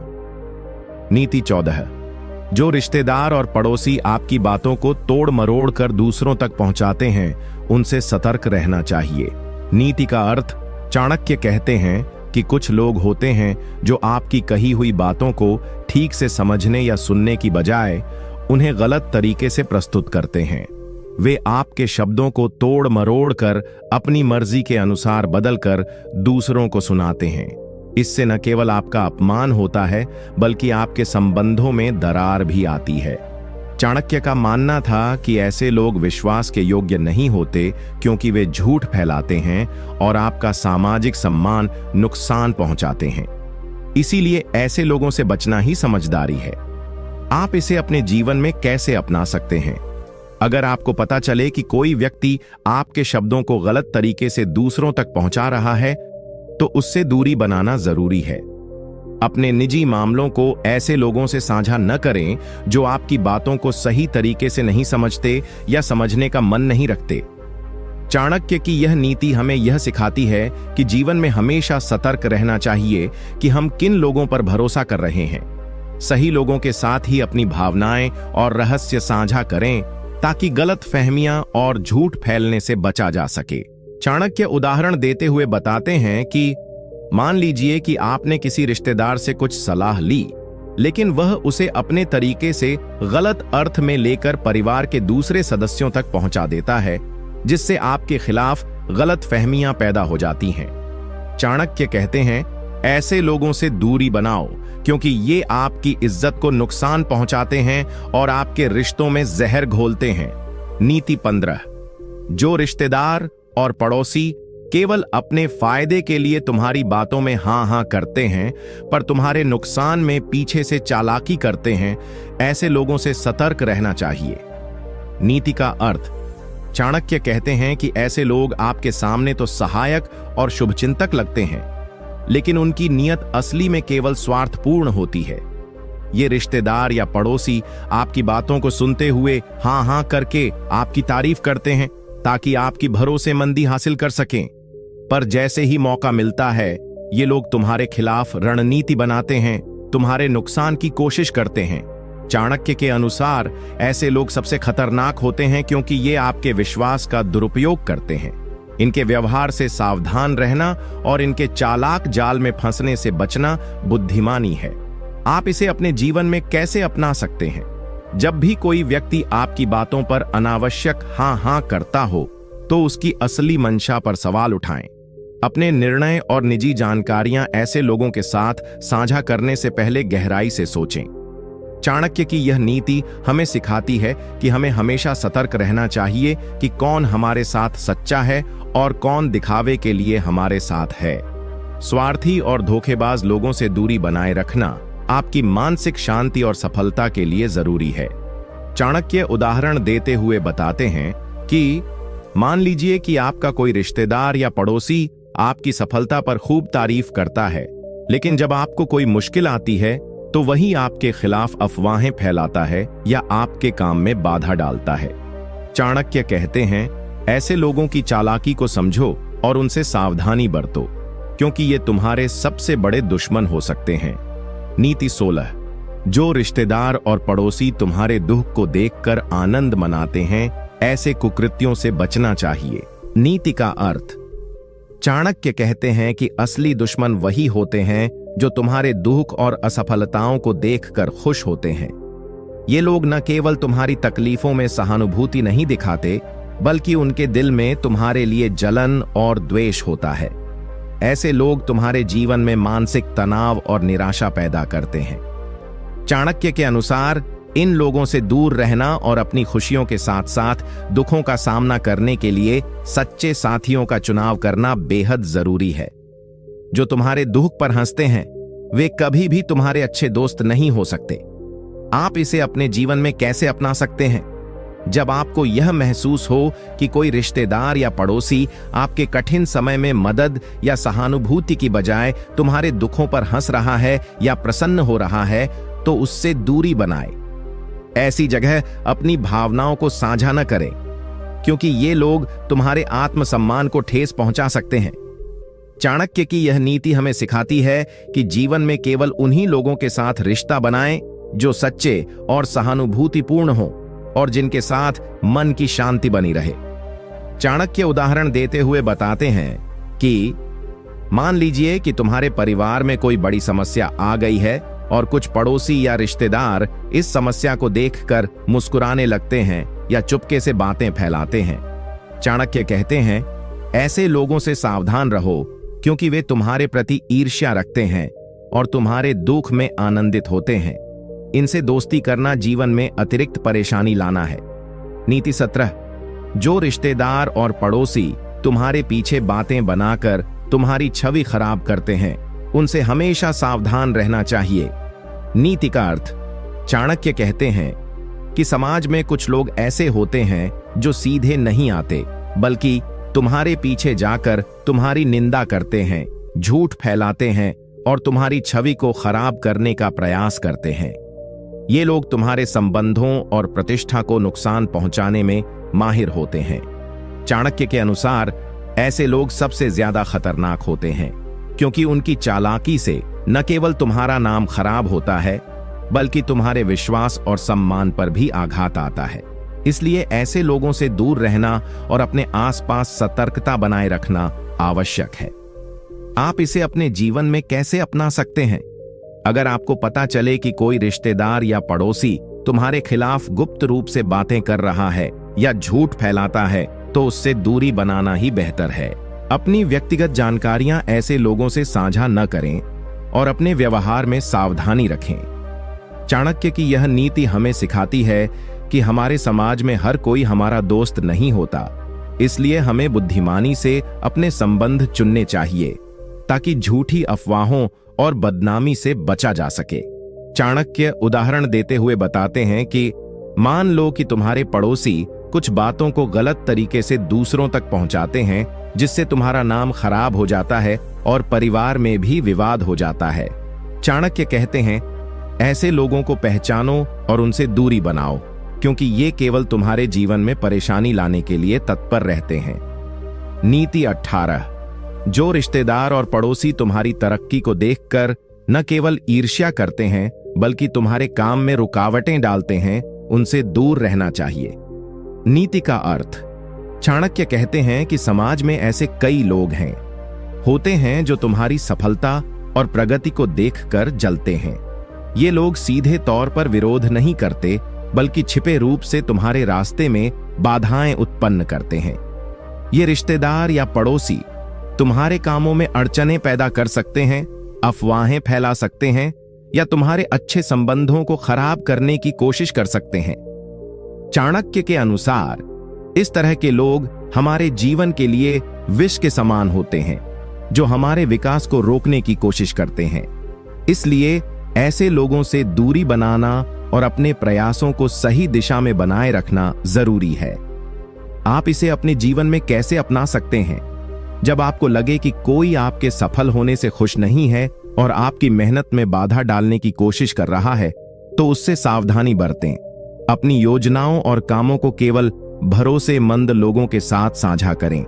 नीति 14। जो रिश्तेदार और पड़ोसी आपकी बातों को तोड़ मरोड़ कर दूसरों तक पहुंचाते हैं, उनसे सतर्क रहना चाहिए। नीति का अर्थ, चाणक्य कहते हैं कि कुछ लोग होते हैं जो आपकी कही हुई बातों को ठीक से समझने या सुनने की बजाय उन्हें गलत तरीके से प्रस्तुत करते हैं। वे आपके शब्दों को तोड़ मरोड़ कर अपनी मर्जी के अनुसार बदलकर दूसरों को सुनाते हैं। इससे न केवल आपका अपमान होता है, बल्कि आपके संबंधों में दरार भी आती है। चाणक्य का मानना था कि ऐसे लोग विश्वास के योग्य नहीं होते, क्योंकि वे झूठ फैलाते हैं और आपका सामाजिक सम्मान नुकसान पहुंचाते हैं। इसीलिए ऐसे लोगों से बचना ही समझदारी है। आप इसे अपने जीवन में कैसे अपना सकते हैं? अगर आपको पता चले कि कोई व्यक्ति आपके शब्दों को गलत तरीके से दूसरों तक पहुंचा रहा है, तो उससे दूरी बनाना जरूरी है। अपने निजी मामलों को ऐसे लोगों से साझा न करें जो आपकी बातों को सही तरीके से नहीं समझते या समझने का मन नहीं रखते। चाणक्य की यह नीति हमें यह सिखाती है कि जीवन में हमेशा सतर्क रहना चाहिए कि हम किन लोगों पर भरोसा कर रहे हैं। सही लोगों के साथ ही अपनी भावनाएं और रहस्य साझा करें, ताकि गलत फहमियां और झूठ फैलने से बचा जा सके। चाणक्य उदाहरण देते हुए बताते हैं कि मान लीजिए कि आपने किसी रिश्तेदार से कुछ सलाह ली, लेकिन वह उसे अपने तरीके से गलत अर्थ में लेकर परिवार के दूसरे सदस्यों तक पहुंचा देता है, जिससे आपके खिलाफ गलत फहमियां पैदा हो जाती हैं। चाणक्य कहते हैं, ऐसे लोगों से दूरी बनाओ, क्योंकि ये आपकी इज्जत को नुकसान पहुंचाते हैं और आपके रिश्तों में जहर घोलते हैं। नीति 15। जो रिश्तेदार और पड़ोसी केवल अपने फायदे के लिए तुम्हारी बातों में हां हां करते हैं, पर तुम्हारे नुकसान में पीछे से चालाकी करते हैं, ऐसे लोगों से सतर्क रहना चाहिए। नीति का अर्थ, चाणक्य कहते हैं कि ऐसे लोग आपके सामने तो सहायक और शुभचिंतक लगते हैं, लेकिन उनकी नीयत असली में केवल स्वार्थपूर्ण होती है। ये रिश्तेदार या पड़ोसी आपकी बातों को सुनते हुए हां हां करके आपकी तारीफ करते हैं, ताकि आपकी भरोसेमंदी हासिल कर सकें। पर जैसे ही मौका मिलता है, ये लोग तुम्हारे खिलाफ रणनीति बनाते हैं, तुम्हारे नुकसान की कोशिश करते हैं। चाणक्य के अनुसार ऐसे लोग सबसे खतरनाक होते हैं, क्योंकि ये आपके विश्वास का दुरुपयोग करते हैं। इनके व्यवहार से सावधान रहना और इनके चालाक जाल में फंसने से बचना बुद्धिमानी है। आप इसे अपने जीवन में कैसे अपना सकते हैं? जब भी कोई व्यक्ति आपकी बातों पर अनावश्यक हां हां करता हो, तो उसकी असली मंशा पर सवाल उठाएं। अपने निर्णय और निजी जानकारियां ऐसे लोगों के साथ साझा करने से पहले गहराई से सोचें। चाणक्य की यह नीति हमें सिखाती है कि हमें हमेशा सतर्क रहना चाहिए कि कौन हमारे साथ सच्चा है और कौन दिखावे के लिए हमारे साथ है। स्वार्थी और धोखेबाज लोगों से दूरी बनाए रखना आपकी मानसिक शांति और सफलता के लिए जरूरी है। चाणक्य उदाहरण देते हुए बताते हैं कि मान लीजिए कि आपका कोई रिश्तेदार या पड़ोसी आपकी सफलता पर खूब तारीफ करता है, लेकिन जब आपको कोई मुश्किल आती है, तो वही आपके खिलाफ अफवाहें फैलाता है या आपके काम में बाधा डालता है। चाणक्य कहते हैं, ऐसे लोगों की चालाकी को समझो और उनसे सावधानी बरतो, क्योंकि ये तुम्हारे सबसे बड़े दुश्मन हो सकते हैं। नीति 16। जो रिश्तेदार और पड़ोसी तुम्हारे दुख को देखकर आनंद मनाते हैं, ऐसे कुकृत्यों से बचना चाहिए। नीति का अर्थ। चाणक्य कहते हैं कि असली दुश्मन वही होते हैं जो तुम्हारे दुख और असफलताओं को देखकर खुश होते हैं। ये लोग न केवल तुम्हारी तकलीफों में सहानुभूति नहीं दिखाते, बल्कि उनके दिल में तुम्हारे लिए जलन और द्वेष होता है। ऐसे लोग तुम्हारे जीवन में मानसिक तनाव और निराशा पैदा करते हैं। चाणक्य के अनुसार इन लोगों से दूर रहना और अपनी खुशियों के साथ साथ दुखों का सामना करने के लिए सच्चे साथियों का चुनाव करना बेहद जरूरी है। जो तुम्हारे दुख पर हंसते हैं वे कभी भी तुम्हारे अच्छे दोस्त नहीं हो सकते। आप इसे अपने जीवन में कैसे अपना सकते हैं? जब आपको यह महसूस हो कि कोई रिश्तेदार या पड़ोसी आपके कठिन समय में मदद या सहानुभूति की बजाय तुम्हारे दुखों पर हंस रहा है या प्रसन्न हो रहा है, तो उससे दूरी बनाए। ऐसी जगह अपनी भावनाओं को साझा न करें, क्योंकि ये लोग तुम्हारे आत्मसम्मान को ठेस पहुंचा सकते हैं। चाणक्य की यह नीति हमें सिखाती है कि जीवन में केवल उन्हीं लोगों के साथ रिश्ता बनाएं जो सच्चे और सहानुभूतिपूर्ण हों और जिनके साथ मन की शांति बनी रहे। चाणक्य उदाहरण देते हुए बताते हैं कि मान लीजिए कि तुम्हारे परिवार में कोई बड़ी समस्या आ गई है और कुछ पड़ोसी या रिश्तेदार इस समस्या को देखकर मुस्कुराने लगते हैं या चुपके से बातें फैलाते हैं। चाणक्य कहते हैं, ऐसे लोगों से सावधान रहो, क्योंकि वे तुम्हारे प्रति ईर्ष्या रखते हैं और तुम्हारे दुख में आनंदित होते हैं। इनसे दोस्ती करना जीवन में अतिरिक्त परेशानी लाना है। नीति 17। जो रिश्तेदार और पड़ोसी तुम्हारे पीछे बातें बनाकर तुम्हारी छवि खराब करते हैं, उनसे हमेशा सावधान रहना चाहिए। नीति का अर्थ। चाणक्य कहते हैं कि समाज में कुछ लोग ऐसे होते हैं जो सीधे नहीं आते, बल्कि तुम्हारे पीछे जाकर तुम्हारी निंदा करते हैं, झूठ फैलाते हैं और तुम्हारी छवि को खराब करने का प्रयास करते हैं। ये लोग तुम्हारे संबंधों और प्रतिष्ठा को नुकसान पहुंचाने में माहिर होते हैं। चाणक्य के अनुसार ऐसे लोग सबसे ज्यादा खतरनाक होते हैं, क्योंकि उनकी चालाकी से न केवल तुम्हारा नाम खराब होता है, बल्कि तुम्हारे विश्वास और सम्मान पर भी आघात आता है। इसलिए ऐसे लोगों से दूर रहना और अपने आसपास सतर्कता बनाए रखना आवश्यक है। आप इसे अपने जीवन में कैसे अपना सकते हैं? अगर आपको पता चले कि कोई रिश्तेदार या पड़ोसी तुम्हारे खिलाफ गुप्त रूप से बातें कर रहा है या झूठ फैलाता है, तो उससे दूरी बनाना ही बेहतर है। अपनी व्यक्तिगत जानकारियां ऐसे लोगों से साझा न करें और अपने व्यवहार में सावधानी रखें। चाणक्य की यह नीति हमें सिखाती है कि हमारे समाज में हर कोई हमारा दोस्त नहीं होता, इसलिए हमें बुद्धिमानी से अपने संबंध चुनने चाहिए ताकि झूठी अफवाहों और बदनामी से बचा जा सके। चाणक्य उदाहरण देते हुए बताते हैं कि मान लो कि तुम्हारे पड़ोसी कुछ बातों को गलत तरीके से दूसरों तक पहुंचाते हैं, जिससे तुम्हारा नाम खराब हो जाता है और परिवार में भी विवाद हो जाता है। चाणक्य कहते हैं, ऐसे लोगों को पहचानो और उनसे दूरी बनाओ, क्योंकि ये केवल तुम्हारे जीवन में परेशानी लाने के लिए तत्पर रहते हैं। नीति 18। जो रिश्तेदार और पड़ोसी तुम्हारी तरक्की को देखकर न केवल ईर्ष्या करते हैं, बल्कि तुम्हारे काम में रुकावटें डालते हैं, उनसे दूर रहना चाहिए। नीति का अर्थ। चाणक्य कहते हैं कि समाज में ऐसे कई लोग होते हैं जो तुम्हारी सफलता और प्रगति को देखकर जलते हैं। ये लोग सीधे तौर पर विरोध नहीं करते, बल्कि छिपे रूप से तुम्हारे रास्ते में बाधाएं उत्पन्न करते हैं। ये रिश्तेदार या पड़ोसी तुम्हारे कामों में अड़चनें पैदा कर सकते हैं, अफवाहें फैला सकते हैं या तुम्हारे अच्छे संबंधों को खराब करने की कोशिश कर सकते हैं। चाणक्य के अनुसार इस तरह के लोग हमारे जीवन के लिए विष के समान होते हैं, जो हमारे विकास को रोकने की कोशिश करते हैं। इसलिए ऐसे लोगों से दूरी बनाना और अपने प्रयासों को सही दिशा में बनाए रखना जरूरी है। आप इसे अपने जीवन में कैसे अपना सकते हैं? जब आपको लगे कि कोई आपके सफल होने से खुश नहीं है और आपकी मेहनत में बाधा डालने की कोशिश कर रहा है, तो उससे सावधानी बरतें। अपनी योजनाओं और कामों को केवल भरोसेमंद लोगों के साथ साझा करें।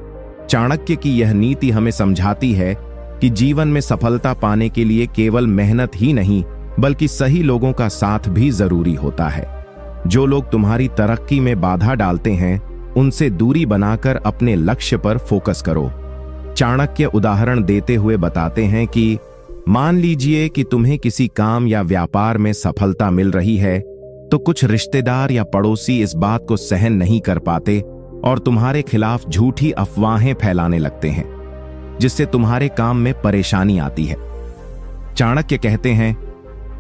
चाणक्य की यह नीति हमें समझाती है कि जीवन में सफलता पाने के लिए केवल मेहनत ही नहीं, बल्कि सही लोगों का साथ भी जरूरी होता है। जो लोग तुम्हारी तरक्की में बाधा डालते हैं, उनसे दूरी बनाकर अपने लक्ष्य पर फोकस करो। चाणक्य उदाहरण देते हुए बताते हैं कि मान लीजिए कि तुम्हें किसी काम या व्यापार में सफलता मिल रही है, तो कुछ रिश्तेदार या पड़ोसी इस बात को सहन नहीं कर पाते और तुम्हारे खिलाफ झूठी अफवाहें फैलाने लगते हैं, जिससे तुम्हारे काम में परेशानी आती है। चाणक्य कहते हैं,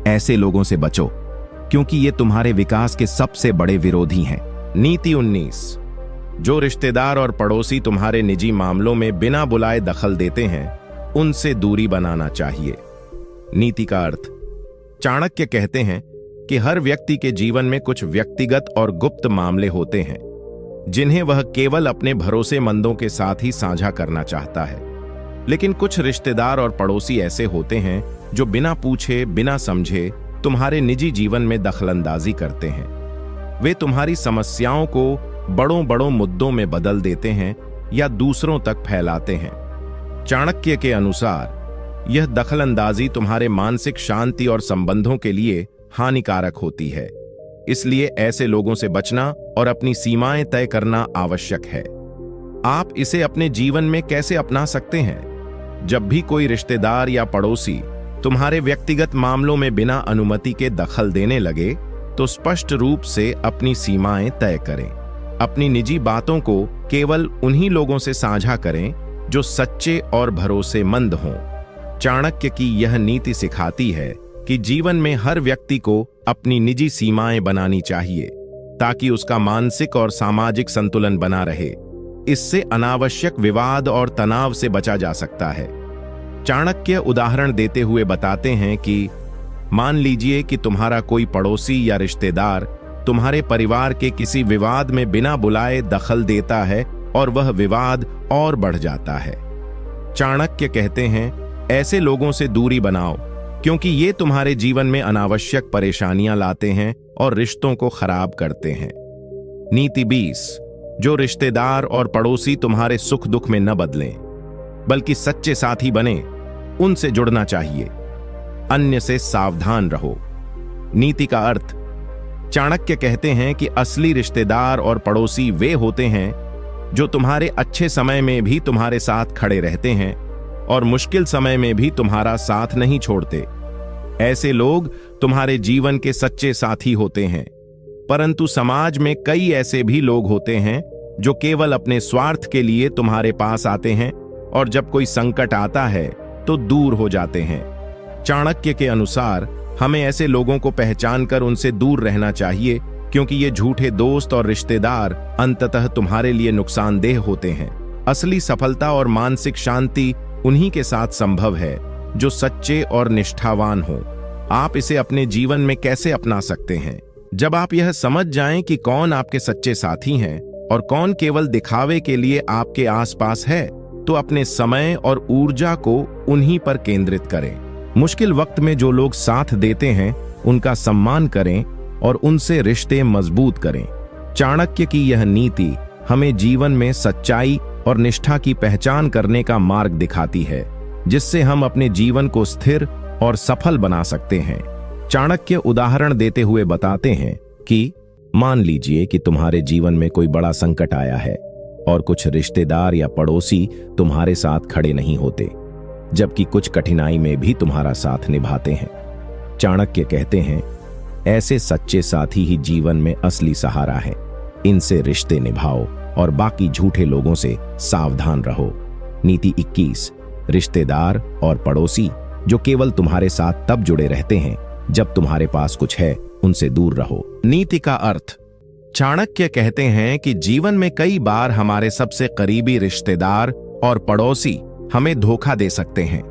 ऐसे लोगों से बचो, क्योंकि ये तुम्हारे विकास के सबसे बड़े विरोधी हैं। नीति 19। जो रिश्तेदार और पड़ोसी तुम्हारे निजी मामलों में बिना बुलाए दखल देते हैं, उनसे दूरी बनाना चाहिए। नीति का अर्थ। चाणक्य कहते हैं कि हर व्यक्ति के जीवन में कुछ व्यक्तिगत और गुप्त मामले होते हैं, जिन्हें वह केवल अपने भरोसेमंदों के साथ ही साझा करना चाहता है। लेकिन कुछ रिश्तेदार और पड़ोसी ऐसे होते हैं जो बिना पूछे, बिना समझे तुम्हारे निजी जीवन में दखलंदाजी करते हैं। वे तुम्हारी समस्याओं को बड़ों मुद्दों में बदल देते हैं या दूसरों तक फैलाते हैं। चाणक्य के अनुसार यह दखलंदाजी तुम्हारे मानसिक शांति और संबंधों के लिए हानिकारक होती है। इसलिए ऐसे लोगों से बचना और अपनी सीमाएं तय करना आवश्यक है। आप इसे अपने जीवन में कैसे अपना सकते हैं? जब भी कोई रिश्तेदार या पड़ोसी तुम्हारे व्यक्तिगत मामलों में बिना अनुमति के दखल देने लगे, तो स्पष्ट रूप से अपनी सीमाएं तय करें। अपनी निजी बातों को केवल उन्हीं लोगों से साझा करें जो सच्चे और भरोसेमंद हों। चाणक्य की यह नीति सिखाती है कि जीवन में हर व्यक्ति को अपनी निजी सीमाएं बनानी चाहिए, ताकि उसका मानसिक और सामाजिक संतुलन बना रहे। इससे अनावश्यक विवाद और तनाव से बचा जा सकता है। चाणक्य उदाहरण देते हुए बताते हैं कि मान लीजिए कि तुम्हारा कोई पड़ोसी या रिश्तेदार तुम्हारे परिवार के किसी विवाद में बिना बुलाए दखल देता है और वह विवाद और बढ़ जाता है। चाणक्य कहते हैं, ऐसे लोगों से दूरी बनाओ, क्योंकि ये तुम्हारे जीवन में अनावश्यक परेशानियां लाते हैं और रिश्तों को खराब करते हैं। नीति 20। जो रिश्तेदार और पड़ोसी तुम्हारे सुख दुख में न बदलें, बल्कि सच्चे साथी बने, उनसे जुड़ना चाहिए। अन्य से सावधान रहो। नीति का अर्थ। चाणक्य कहते हैं कि असली रिश्तेदार और पड़ोसी वे होते हैं जो तुम्हारे अच्छे समय में भी तुम्हारे साथ खड़े रहते हैं और मुश्किल समय में भी तुम्हारा साथ नहीं छोड़ते। ऐसे लोग तुम्हारे जीवन के सच्चे साथी होते हैं। परंतु समाज में कई ऐसे भी लोग होते हैं जो केवल अपने स्वार्थ के लिए तुम्हारे पास आते हैं और जब कोई संकट आता है तो दूर हो जाते हैं। चाणक्य के अनुसार हमें ऐसे लोगों को पहचानकर उनसे दूर रहना चाहिए, क्योंकि ये झूठे दोस्त और रिश्तेदार अंततः तुम्हारे लिए नुकसानदेह होते हैं। असली सफलता और मानसिक शांति उन्हीं के साथ संभव है जो सच्चे और निष्ठावान हो। आप इसे अपने जीवन में कैसे अपना सकते हैं? जब आप यह समझ जाएं कि कौन आपके सच्चे साथी हैं और कौन केवल दिखावे के लिए आपके आसपास है, तो अपने समय और ऊर्जा को उन्हीं पर केंद्रित करें। मुश्किल वक्त में जो लोग साथ देते हैं उनका सम्मान करें और उनसे रिश्ते मजबूत करें। चाणक्य की यह नीति हमें जीवन में सच्चाई और निष्ठा की पहचान करने का मार्ग दिखाती है, जिससे हम अपने जीवन को स्थिर और सफल बना सकते हैं। चाणक्य उदाहरण देते हुए बताते हैं कि मान लीजिए कि तुम्हारे जीवन में कोई बड़ा संकट आया है और कुछ रिश्तेदार या पड़ोसी तुम्हारे साथ खड़े नहीं होते, जबकि कुछ कठिनाई में भी तुम्हारा साथ निभाते हैं। चाणक्य कहते हैं, ऐसे सच्चे साथी ही जीवन में असली सहारा है। इनसे रिश्ते निभाओ और बाकी झूठे लोगों से सावधान रहो। नीति 21। रिश्तेदार और पड़ोसी जो केवल तुम्हारे साथ तब जुड़े रहते हैं जब तुम्हारे पास कुछ है, उनसे दूर रहो। नीति का अर्थ। चाणक्य कहते हैं कि जीवन में कई बार हमारे सबसे करीबी रिश्तेदार और पड़ोसी हमें धोखा दे सकते हैं।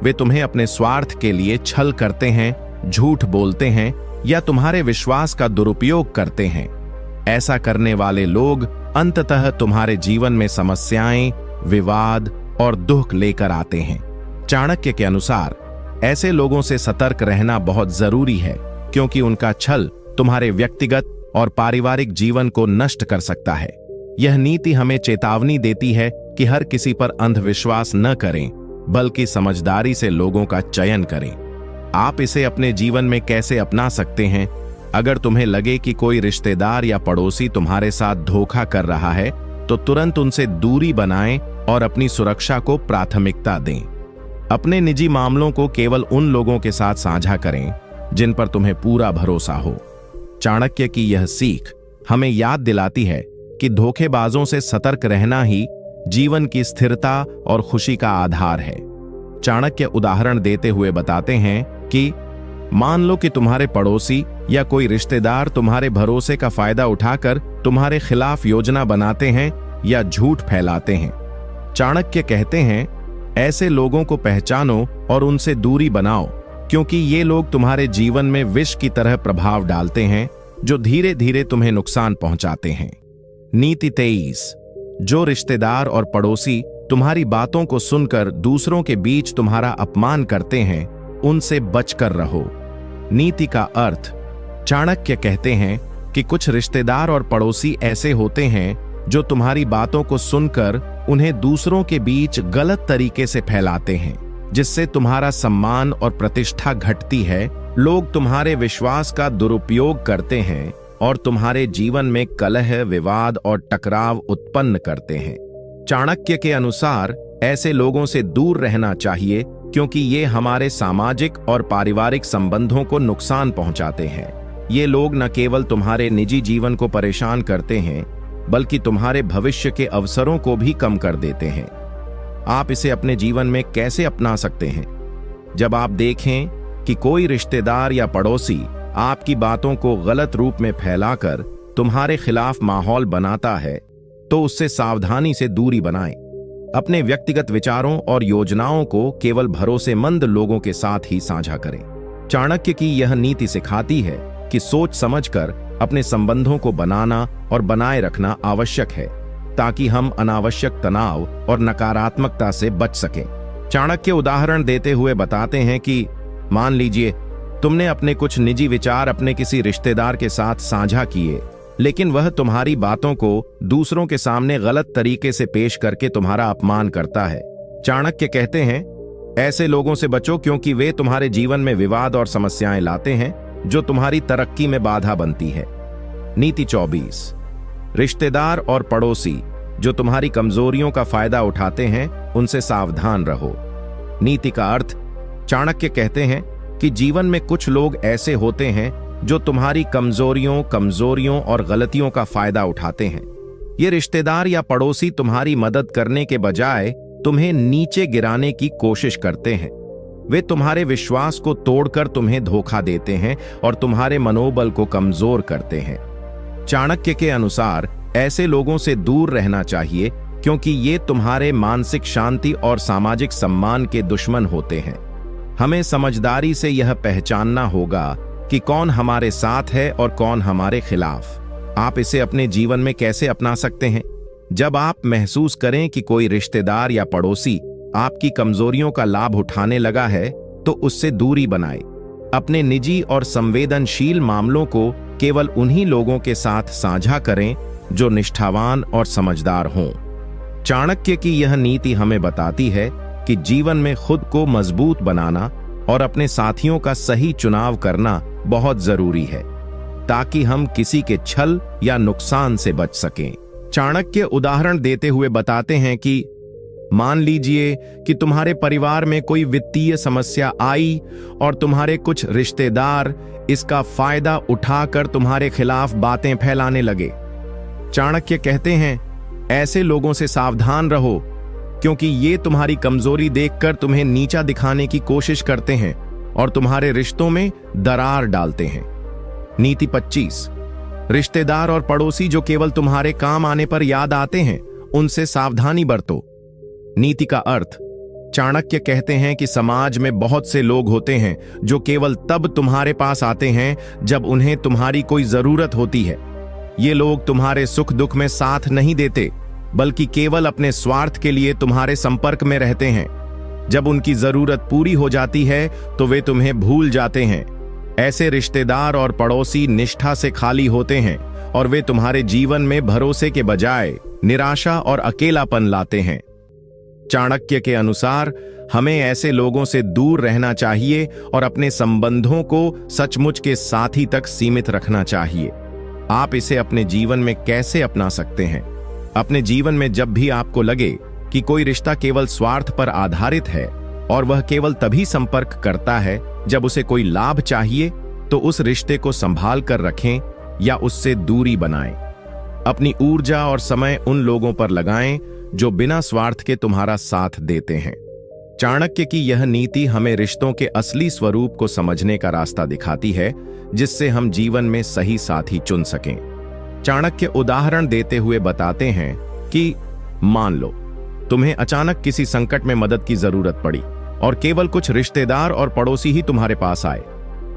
वे तुम्हें अपने स्वार्थ के लिए छल करते हैं, झूठ बोलते हैं या तुम्हारे विश्वास का दुरुपयोग करते हैं। ऐसा करने वाले लोग अंततः तुम्हारे जीवन में समस्याएं, विवाद और दुख लेकर आते हैं। चाणक्य के अनुसार ऐसे लोगों से सतर्क रहना बहुत जरूरी है, क्योंकि उनका छल तुम्हारे व्यक्तिगत और पारिवारिक जीवन को नष्ट कर सकता है। यह नीति हमें चेतावनी देती है कि हर किसी पर अंधविश्वास न करें, बल्कि समझदारी से लोगों का चयन करें। आप इसे अपने जीवन में कैसे अपना सकते हैं? अगर तुम्हें लगे कि कोई रिश्तेदार या पड़ोसी तुम्हारे साथ धोखा कर रहा है तो तुरंत उनसे दूरी बनाएं और अपनी सुरक्षा को प्राथमिकता दें। अपने निजी मामलों को केवल उन लोगों के साथ साझा करें जिन पर तुम्हें पूरा भरोसा हो। चाणक्य की यह सीख हमें याद दिलाती है कि धोखेबाजों से सतर्क रहना ही जीवन की स्थिरता और खुशी का आधार है। चाणक्य उदाहरण देते हुए बताते हैं कि मान लो कि तुम्हारे पड़ोसी या कोई रिश्तेदार तुम्हारे भरोसे का फायदा उठाकर तुम्हारे खिलाफ योजना बनाते हैं या झूठ फैलाते हैं। चाणक्य कहते हैं, ऐसे लोगों को पहचानो और उनसे दूरी बनाओ, क्योंकि ये लोग तुम्हारे जीवन में विष की तरह प्रभाव डालते हैं जो धीरे धीरे तुम्हें नुकसान पहुंचाते हैं। नीति 23। जो रिश्तेदार और पड़ोसी तुम्हारी बातों को सुनकर दूसरों के बीच तुम्हारा अपमान करते हैं, उनसे बचकर रहो। नीति का अर्थ। चाणक्य कहते हैं कि कुछ रिश्तेदार और पड़ोसी ऐसे होते हैं जो तुम्हारी बातों को सुनकर उन्हें दूसरों के बीच गलत तरीके से फैलाते हैं, जिससे तुम्हारा सम्मान और प्रतिष्ठा घटती है। लोग तुम्हारे विश्वास का दुरुपयोग करते हैं और तुम्हारे जीवन में कलह, विवाद और टकराव उत्पन्न करते हैं। चाणक्य के अनुसार ऐसे लोगों से दूर रहना चाहिए, क्योंकि ये हमारे सामाजिक और पारिवारिक संबंधों को नुकसान पहुंचाते हैं। ये लोग न केवल तुम्हारे निजी जीवन को परेशान करते हैं, बल्कि तुम्हारे भविष्य के अवसरों को भी कम कर देते हैं। आप इसे अपने जीवन में कैसे अपना सकते हैं? जब आप देखें कि कोई रिश्तेदार या पड़ोसी आपकी बातों को गलत रूप में फैलाकर तुम्हारे खिलाफ माहौल बनाता है, तो उससे सावधानी से दूरी बनाएं। अपने व्यक्तिगत विचारों और योजनाओं को केवल भरोसेमंद लोगों के साथ ही साझा करें। चाणक्य की यह नीति सिखाती है कि सोच समझकर अपने संबंधों को बनाना और बनाए रखना आवश्यक है, ताकि हम अनावश्यक तनाव और नकारात्मकता से बच सकें। चाणक्य उदाहरण देते हुए बताते हैं कि मान लीजिए तुमने अपने कुछ निजी विचार अपने किसी रिश्तेदार के साथ साझा किए, लेकिन वह तुम्हारी बातों को दूसरों के सामने गलत तरीके से पेश करके तुम्हारा अपमान करता है। चाणक्य कहते हैं, ऐसे लोगों से बचो, क्योंकि वे तुम्हारे जीवन में विवाद और समस्याएं लाते हैं जो तुम्हारी तरक्की में बाधा बनती है। नीति 24। रिश्तेदार और पड़ोसी जो तुम्हारी कमजोरियों का फायदा उठाते हैं, उनसे सावधान रहो। नीति का अर्थ। चाणक्य कहते हैं कि जीवन में कुछ लोग ऐसे होते हैं जो तुम्हारी कमजोरियों और गलतियों का फायदा उठाते हैं। ये रिश्तेदार या पड़ोसी तुम्हारी मदद करने के बजाय तुम्हें नीचे गिराने की कोशिश करते हैं। वे तुम्हारे विश्वास को तोड़कर तुम्हें धोखा देते हैं और तुम्हारे मनोबल को कमजोर करते हैं। चाणक्य के अनुसार ऐसे लोगों से दूर रहना चाहिए, क्योंकि ये तुम्हारे मानसिक शांति और सामाजिक सम्मान के दुश्मन होते हैं। हमें समझदारी से यह पहचानना होगा कि कौन हमारे साथ है और कौन हमारे खिलाफ। आप इसे अपने जीवन में कैसे अपना सकते हैं? जब आप महसूस करें कि कोई रिश्तेदार या पड़ोसी आपकी कमजोरियों का लाभ उठाने लगा है, तो उससे दूरी बनाएं। अपने निजी और संवेदनशील मामलों को केवल उन्हीं लोगों के साथ साझा करें जो निष्ठावान और समझदार हों। चाणक्य की यह नीति हमें बताती है कि जीवन में खुद को मजबूत बनाना और अपने साथियों का सही चुनाव करना बहुत जरूरी है, ताकि हम किसी के छल या नुकसान से बच सकें। चाणक्य उदाहरण देते हुए बताते हैं कि मान लीजिए कि तुम्हारे परिवार में कोई वित्तीय समस्या आई और तुम्हारे कुछ रिश्तेदार इसका फायदा उठाकर तुम्हारे खिलाफ बातें फैलाने लगे। चाणक्य कहते हैं, ऐसे लोगों से सावधान रहो, क्योंकि ये तुम्हारी कमजोरी देखकर तुम्हें नीचा दिखाने की कोशिश करते हैं और तुम्हारे रिश्तों में दरार डालते हैं। नीति 25। रिश्तेदार और पड़ोसी जो केवल तुम्हारे काम आने पर याद आते हैं, उनसे सावधानी बरतो। नीति का अर्थ। चाणक्य कहते हैं कि समाज में बहुत से लोग होते हैं जो केवल तब तुम्हारे पास आते हैं जब उन्हें तुम्हारी कोई जरूरत होती है। ये लोग तुम्हारे सुख दुख में साथ नहीं देते, बल्कि केवल अपने स्वार्थ के लिए तुम्हारे संपर्क में रहते हैं। जब उनकी जरूरत पूरी हो जाती है तो वे तुम्हें भूल जाते हैं। ऐसे रिश्तेदार और पड़ोसी निष्ठा से खाली होते हैं और वे तुम्हारे जीवन में भरोसे के बजाय निराशा और अकेलापन लाते हैं। चाणक्य के अनुसार हमें ऐसे लोगों से दूर रहना चाहिए और अपने संबंधों को सचमुच के साथी तक सीमित रखना चाहिए। आप इसे अपने जीवन में कैसे अपना सकते हैं? अपने जीवन में जब भी आपको लगे कि कोई रिश्ता केवल स्वार्थ पर आधारित है और वह केवल तभी संपर्क करता है जब उसे कोई लाभ चाहिए, तो उस रिश्ते को संभाल कर रखें या उससे दूरी बनाएं। अपनी ऊर्जा और समय उन लोगों पर लगाएं जो बिना स्वार्थ के तुम्हारा साथ देते हैं। चाणक्य की यह नीति हमें रिश्तों के असली स्वरूप को समझने का रास्ता दिखाती है, जिससे हम जीवन में सही साथी चुन सकें। चाणक्य उदाहरण देते हुए बताते हैं कि मान लो तुम्हें अचानक किसी संकट में मदद की जरूरत पड़ी और केवल कुछ रिश्तेदार और पड़ोसी ही तुम्हारे पास आए,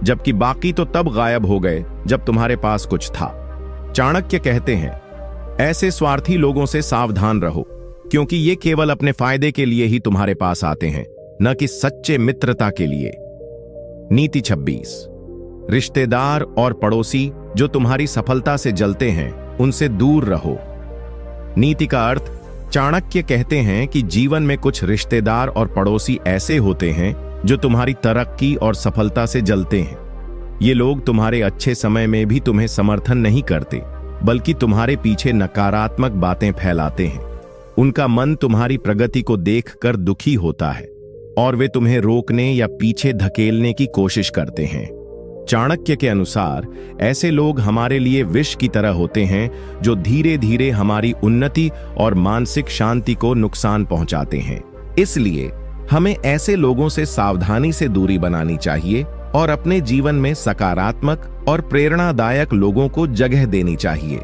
जबकि बाकी तो तब गायब हो गए जब तुम्हारे पास कुछ था। चाणक्य कहते हैं, ऐसे स्वार्थी लोगों से सावधान रहो, क्योंकि ये केवल अपने फायदे के लिए ही तुम्हारे पास आते हैं, न कि सच्चे मित्रता के लिए। नीति 26। रिश्तेदार और पड़ोसी जो तुम्हारी सफलता से जलते हैं, उनसे दूर रहो। नीति का अर्थ, चाणक्य कहते हैं कि जीवन में कुछ रिश्तेदार और पड़ोसी ऐसे होते हैं जो तुम्हारी तरक्की और सफलता से जलते हैं। ये लोग तुम्हारे अच्छे समय में भी तुम्हें समर्थन नहीं करते, बल्कि तुम्हारे पीछे नकारात्मक बातें फैलाते हैं। उनका मन तुम्हारी प्रगति को देखकर दुखी होता है और वे तुम्हें रोकने या पीछे धकेलने की कोशिश करते हैं। चाणक्य के अनुसार ऐसे लोग हमारे लिए विष की तरह होते हैं, जो धीरे धीरे हमारी उन्नति और मानसिक शांति को नुकसान पहुंचाते हैं। इसलिए हमें ऐसे लोगों से सावधानी से दूरी बनानी चाहिए और अपने जीवन में सकारात्मक और प्रेरणादायक लोगों को जगह देनी चाहिए।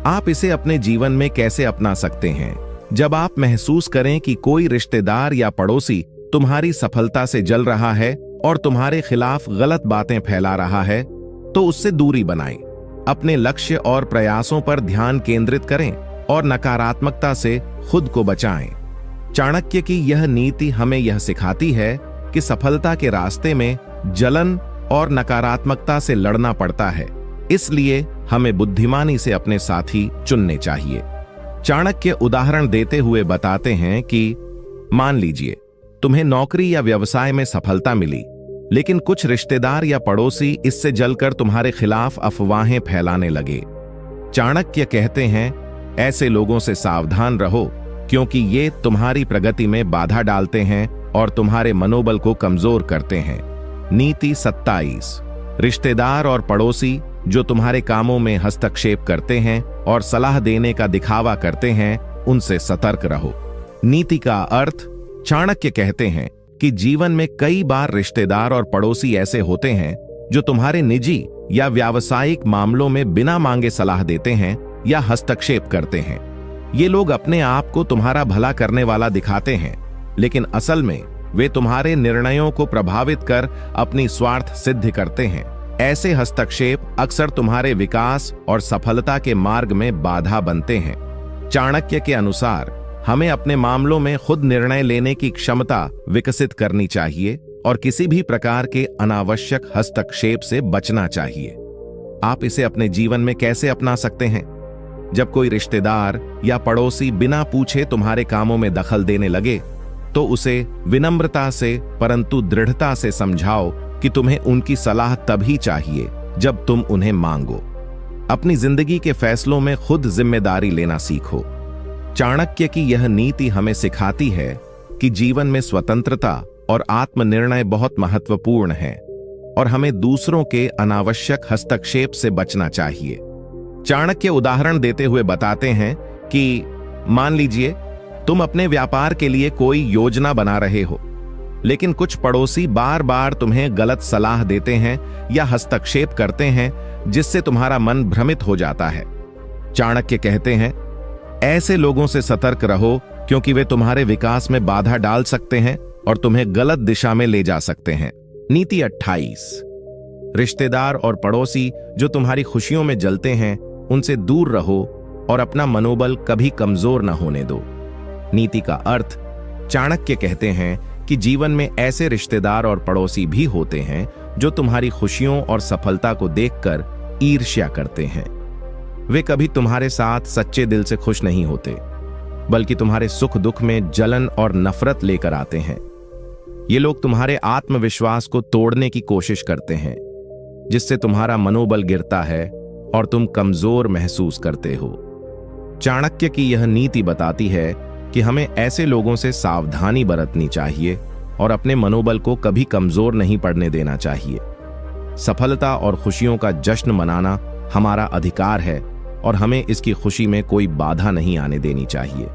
आप इसे अपने जीवन में कैसे अपना सकते हैं? जब आप महसूस करें कि कोई रिश्तेदार या पड़ोसी तुम्हारी सफलता से जल रहा है और तुम्हारे खिलाफ गलत बातें फैला रहा है, तो उससे दूरी बनाएं। अपने लक्ष्य और प्रयासों पर ध्यान केंद्रित करें और नकारात्मकता से खुद को बचाएं। चाणक्य की यह नीति हमें यह सिखाती है कि सफलता के रास्ते में जलन और नकारात्मकता से लड़ना पड़ता है, इसलिए हमें बुद्धिमानी से अपने साथी चुनने चाहिए। चाणक्य उदाहरण देते हुए बताते हैं कि मान लीजिए तुम्हें नौकरी या व्यवसाय में सफलता मिली, लेकिन कुछ रिश्तेदार या पड़ोसी इससे जलकर तुम्हारे खिलाफ अफवाहें फैलाने लगे। चाणक्य कहते हैं, ऐसे लोगों से सावधान रहो, क्योंकि ये तुम्हारी प्रगति में बाधा डालते हैं और तुम्हारे मनोबल को कमजोर करते हैं। नीति 27। रिश्तेदार और पड़ोसी जो तुम्हारे कामों में हस्तक्षेप करते हैं और सलाह देने का दिखावा करते हैं, उनसे सतर्क रहो। नीति का अर्थ, चाणक्य कहते हैं कि जीवन में कई बार रिश्तेदार और पड़ोसी ऐसे होते हैं जो तुम्हारे निजी या व्यावसायिक मामलों में बिना मांगे सलाह देते हैं या हस्तक्षेप करते हैं। ये लोग अपने आप को तुम्हारा भला करने वाला दिखाते हैं, लेकिन असल में वे तुम्हारे निर्णयों को प्रभावित कर अपनी स्वार्थ सिद्ध करते हैं। ऐसे हस्तक्षेप अक्सर तुम्हारे विकास और सफलता के मार्ग में बाधा बनते हैं। चाणक्य के अनुसार हमें अपने मामलों में खुद निर्णय लेने की क्षमता विकसित करनी चाहिए और किसी भी प्रकार के अनावश्यक हस्तक्षेप से बचना चाहिए। आप इसे अपने जीवन में कैसे अपना सकते हैं? जब कोई रिश्तेदार या पड़ोसी बिना पूछे तुम्हारे कामों में दखल देने लगे, तो उसे विनम्रता से परंतु दृढ़ता से समझाओ कि तुम्हें उनकी सलाह तभी चाहिए जब तुम उन्हें मांगो। अपनी जिंदगी के फैसलों में खुद जिम्मेदारी लेना सीखो। चाणक्य की यह नीति हमें सिखाती है कि जीवन में स्वतंत्रता और आत्मनिर्णय बहुत महत्वपूर्ण है और हमें दूसरों के अनावश्यक हस्तक्षेप से बचना चाहिए। चाणक्य उदाहरण देते हुए बताते हैं कि मान लीजिए तुम अपने व्यापार के लिए कोई योजना बना रहे हो, लेकिन कुछ पड़ोसी बार बार तुम्हें गलत सलाह देते हैं या हस्तक्षेप करते हैं, जिससे तुम्हारा मन भ्रमित हो जाता है। चाणक्य कहते हैं, ऐसे लोगों से सतर्क रहो, क्योंकि वे तुम्हारे विकास में बाधा डाल सकते हैं और तुम्हें गलत दिशा में ले जा सकते हैं। नीति 28। रिश्तेदार और पड़ोसी जो तुम्हारी खुशियों में जलते हैं, उनसे दूर रहो और अपना मनोबल कभी कमजोर न होने दो। नीति का अर्थ, चाणक्य कहते हैं कि जीवन में ऐसे रिश्तेदार और पड़ोसी भी होते हैं जो तुम्हारी खुशियों और सफलता को देखकर ईर्ष्या करते हैं। वे कभी तुम्हारे साथ सच्चे दिल से खुश नहीं होते, बल्कि तुम्हारे सुख दुख में जलन और नफरत लेकर आते हैं। ये लोग तुम्हारे आत्मविश्वास को तोड़ने की कोशिश करते हैं, जिससे तुम्हारा मनोबल गिरता है और तुम कमजोर महसूस करते हो। चाणक्य की यह नीति बताती है कि हमें ऐसे लोगों से सावधानी बरतनी चाहिए और अपने मनोबल को कभी कमजोर नहीं पड़ने देना चाहिए। सफलता और खुशियों का जश्न मनाना हमारा अधिकार है और हमें इसकी खुशी में कोई बाधा नहीं आने देनी चाहिए।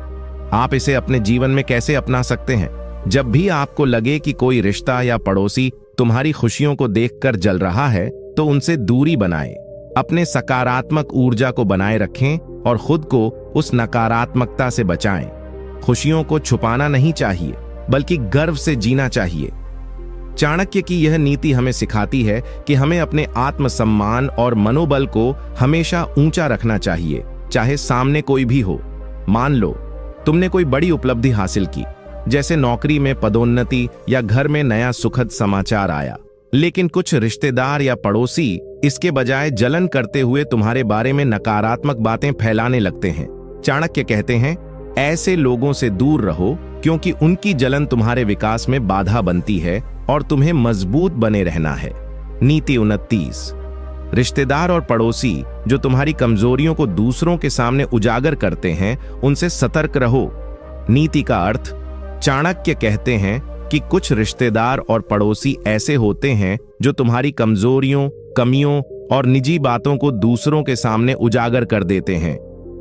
आप इसे अपने जीवन में कैसे अपना सकते हैं? जब भी आपको लगे कि कोई रिश्ता या पड़ोसी तुम्हारी खुशियों को देखकर जल रहा है, तो उनसे दूरी बनाएं। अपने सकारात्मक ऊर्जा को बनाए रखें और खुद को उस नकारात्मकता से बचाएं। खुशियों को छुपाना नहीं चाहिए, बल्कि गर्व से जीना चाहिए। चाणक्य की यह नीति हमें सिखाती है कि हमें अपने आत्मसम्मान और मनोबल को हमेशा ऊंचा रखना चाहिए, चाहे सामने कोई भी हो। मान लो तुमने कोई बड़ी उपलब्धि हासिल की, जैसे नौकरी में पदोन्नति या घर में नया सुखद समाचार आया, लेकिन कुछ रिश्तेदार या पड़ोसी इसके बजाय जलन करते हुए तुम्हारे बारे में नकारात्मक बातें फैलाने लगते हैं। चाणक्य कहते हैं, ऐसे लोगों से दूर रहो, क्योंकि उनकी जलन तुम्हारे विकास में बाधा बनती है और तुम्हें मजबूत बने रहना है। नीति 29। रिश्तेदार और पड़ोसी जो तुम्हारी कमजोरियों को दूसरों के सामने उजागर करते हैं, उनसे सतर्क रहो। नीति का अर्थ, चाणक्य कहते हैं कि कुछ रिश्तेदार और पड़ोसी ऐसे होते हैं जो तुम्हारी कमजोरियों, कमियों और निजी बातों को दूसरों के सामने उजागर कर देते हैं।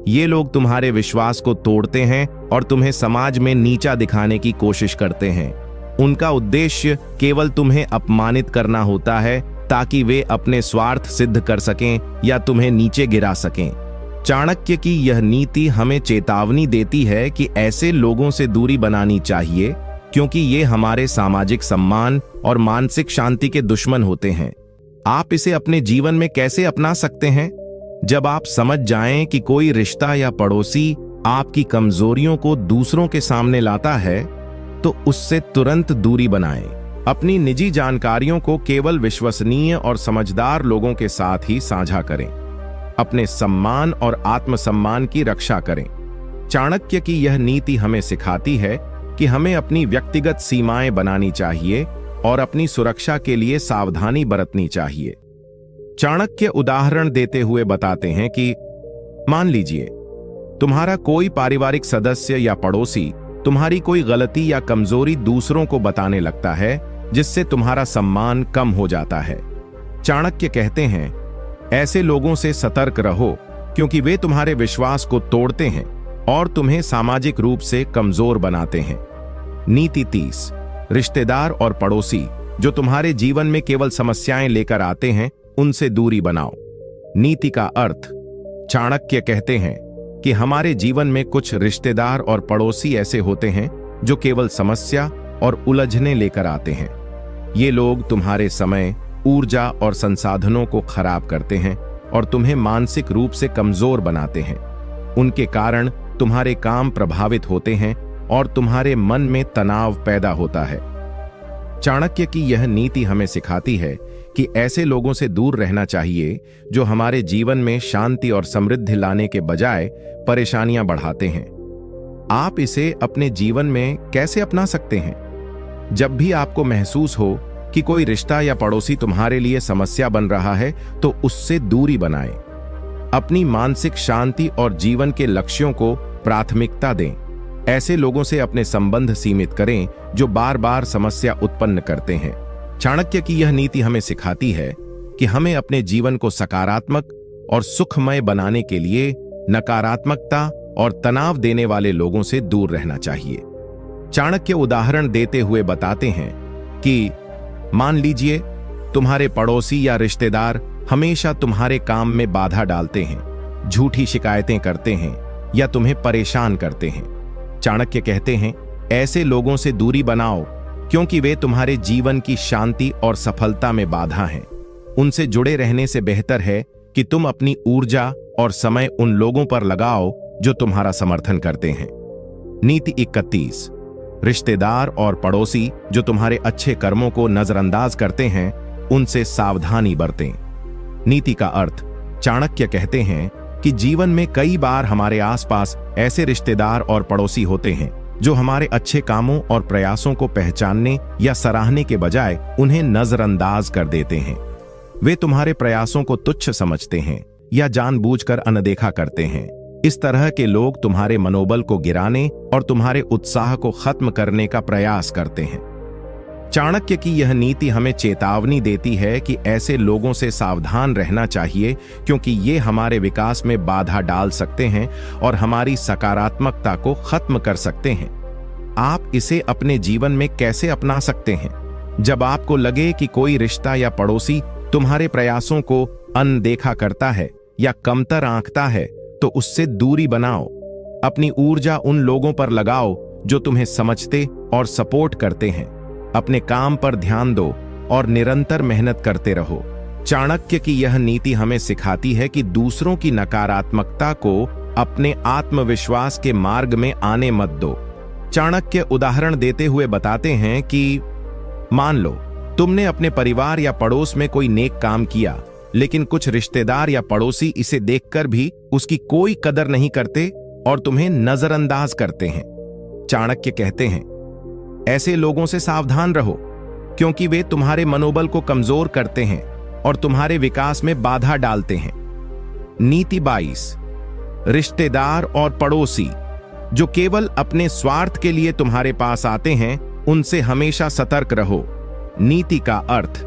ये लोग तुम्हारे विश्वास को तोड़ते हैं और तुम्हें समाज में नीचा दिखाने की कोशिश करते हैं। उनका उद्देश्य केवल तुम्हें अपमानित करना होता है, ताकि वे अपने स्वार्थ सिद्ध कर सकें या तुम्हें नीचे गिरा सकें। चाणक्य की यह नीति हमें चेतावनी देती है कि ऐसे लोगों से दूरी बनानी चाहिए, क्योंकि ये हमारे सामाजिक सम्मान और मानसिक शांति के दुश्मन होते हैं। आप इसे अपने जीवन में कैसे अपना सकते हैं? जब आप समझ जाएं कि कोई रिश्ता या पड़ोसी आपकी कमजोरियों को दूसरों के सामने लाता है, तो उससे तुरंत दूरी बनाएं। अपनी निजी जानकारियों को केवल विश्वसनीय और समझदार लोगों के साथ ही साझा करें। अपने सम्मान और आत्मसम्मान की रक्षा करें। चाणक्य की यह नीति हमें सिखाती है कि हमें अपनी व्यक्तिगत सीमाएं बनानी चाहिए और अपनी सुरक्षा के लिए सावधानी बरतनी चाहिए। चाणक्य उदाहरण देते हुए बताते हैं कि मान लीजिए तुम्हारा कोई पारिवारिक सदस्य या पड़ोसी तुम्हारी कोई गलती या कमजोरी दूसरों को बताने लगता है, जिससे तुम्हारा सम्मान कम हो जाता है। चाणक्य कहते हैं, ऐसे लोगों से सतर्क रहो, क्योंकि वे तुम्हारे विश्वास को तोड़ते हैं और तुम्हें सामाजिक रूप से कमजोर बनाते हैं। नीति 30। रिश्तेदार और पड़ोसी जो तुम्हारे जीवन में केवल समस्याएं लेकर आते हैं, उनसे दूरी बनाओ। नीति का अर्थ, चाणक्य कहते हैं कि हमारे जीवन में कुछ रिश्तेदार और पड़ोसी ऐसे होते हैं जो केवल समस्या और उलझने लेकर आते हैं। ये लोग तुम्हारे समय, ऊर्जा और संसाधनों को खराब करते हैं और तुम्हें मानसिक रूप से कमजोर बनाते हैं। उनके कारण तुम्हारे काम प्रभावित होते हैं और तुम्हारे मन में तनाव पैदा होता है। चाणक्य की यह नीति हमें सिखाती है कि ऐसे लोगों से दूर रहना चाहिए जो हमारे जीवन में शांति और समृद्धि लाने के बजाय परेशानियां बढ़ाते हैं। आप इसे अपने जीवन में कैसे अपना सकते हैं? जब भी आपको महसूस हो कि कोई रिश्ता या पड़ोसी तुम्हारे लिए समस्या बन रहा है, तो उससे दूरी बनाएं। अपनी मानसिक शांति और जीवन के लक्ष्यों को प्राथमिकता दें। ऐसे लोगों से अपने संबंध सीमित करें जो बार बार समस्या उत्पन्न करते हैं। चाणक्य की यह नीति हमें सिखाती है कि हमें अपने जीवन को सकारात्मक और सुखमय बनाने के लिए नकारात्मकता और तनाव देने वाले लोगों से दूर रहना चाहिए। चाणक्य उदाहरण देते हुए बताते हैं कि मान लीजिए तुम्हारे पड़ोसी या रिश्तेदार हमेशा तुम्हारे काम में बाधा डालते हैं, झूठी शिकायतें करते हैं या तुम्हें परेशान करते हैं। चाणक्य कहते हैं, ऐसे लोगों से दूरी बनाओ, क्योंकि वे तुम्हारे जीवन की शांति और सफलता में बाधा हैं। उनसे जुड़े रहने से बेहतर है कि तुम अपनी ऊर्जा और समय उन लोगों पर लगाओ जो तुम्हारा समर्थन करते हैं। नीति 31। रिश्तेदार और पड़ोसी जो तुम्हारे अच्छे कर्मों को नजरअंदाज करते हैं, उनसे सावधानी बरतें। नीति का अर्थ, चाणक्य कहते हैं कि जीवन में कई बार हमारे आसपास ऐसे रिश्तेदार और पड़ोसी होते हैं जो हमारे अच्छे कामों और प्रयासों को पहचानने या सराहने के बजाय उन्हें नजरअंदाज कर देते हैं। वे तुम्हारे प्रयासों को तुच्छ समझते हैं या जानबूझकर अनदेखा करते हैं। इस तरह के लोग तुम्हारे मनोबल को गिराने और तुम्हारे उत्साह को खत्म करने का प्रयास करते हैं। चाणक्य की यह नीति हमें चेतावनी देती है कि ऐसे लोगों से सावधान रहना चाहिए, क्योंकि ये हमारे विकास में बाधा डाल सकते हैं और हमारी सकारात्मकता को खत्म कर सकते हैं। आप इसे अपने जीवन में कैसे अपना सकते हैं? जब आपको लगे कि कोई रिश्ता या पड़ोसी तुम्हारे प्रयासों को अनदेखा करता है या कमतर आंकता है, तो उससे दूरी बनाओ। अपनी ऊर्जा उन लोगों पर लगाओ जो तुम्हें समझते और सपोर्ट करते हैं। अपने काम पर ध्यान दो और निरंतर मेहनत करते रहो। चाणक्य की यह नीति हमें सिखाती है कि दूसरों की नकारात्मकता को अपने आत्मविश्वास के मार्ग में आने मत दो। चाणक्य उदाहरण देते हुए बताते हैं कि मान लो तुमने अपने परिवार या पड़ोस में कोई नेक काम किया, लेकिन कुछ रिश्तेदार या पड़ोसी इसे देखकर भी उसकी कोई कदर नहीं करते और तुम्हें नजरअंदाज करते हैं। चाणक्य कहते हैं, ऐसे लोगों से सावधान रहो, क्योंकि वे तुम्हारे मनोबल को कमजोर करते हैं और तुम्हारे विकास में बाधा डालते हैं। नीति 22। रिश्तेदार और पड़ोसी जो केवल अपने स्वार्थ के लिए तुम्हारे पास आते हैं, उनसे हमेशा सतर्क रहो। नीति का अर्थ।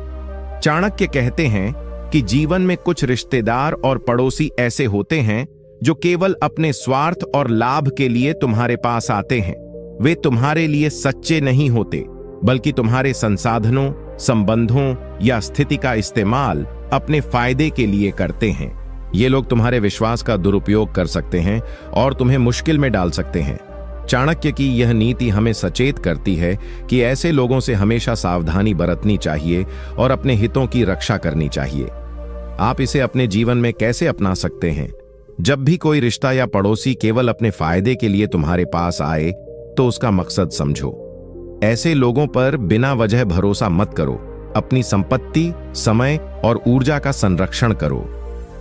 चाणक्य कहते हैं कि जीवन में कुछ रिश्तेदार और पड़ोसी ऐसे होते हैं जो केवल अपने स्वार्थ और लाभ के लिए तुम्हारे पास आते हैं। वे तुम्हारे लिए सच्चे नहीं होते, बल्कि तुम्हारे संसाधनों, संबंधों या स्थिति का इस्तेमाल अपने फायदे के लिए करते हैं। ये लोग तुम्हारे विश्वास का दुरुपयोग कर सकते हैं और तुम्हें मुश्किल में डाल सकते हैं। चाणक्य की यह नीति हमें सचेत करती है कि ऐसे लोगों से हमेशा सावधानी बरतनी चाहिए और अपने हितों की रक्षा करनी चाहिए। आप इसे अपने जीवन में कैसे अपना सकते हैं? जब भी कोई रिश्ता या पड़ोसी केवल अपने फायदे के लिए तुम्हारे पास आए, तो उसका मकसद समझो। ऐसे लोगों पर बिना वजह भरोसा मत करो। अपनी संपत्ति, समय और ऊर्जा का संरक्षण करो।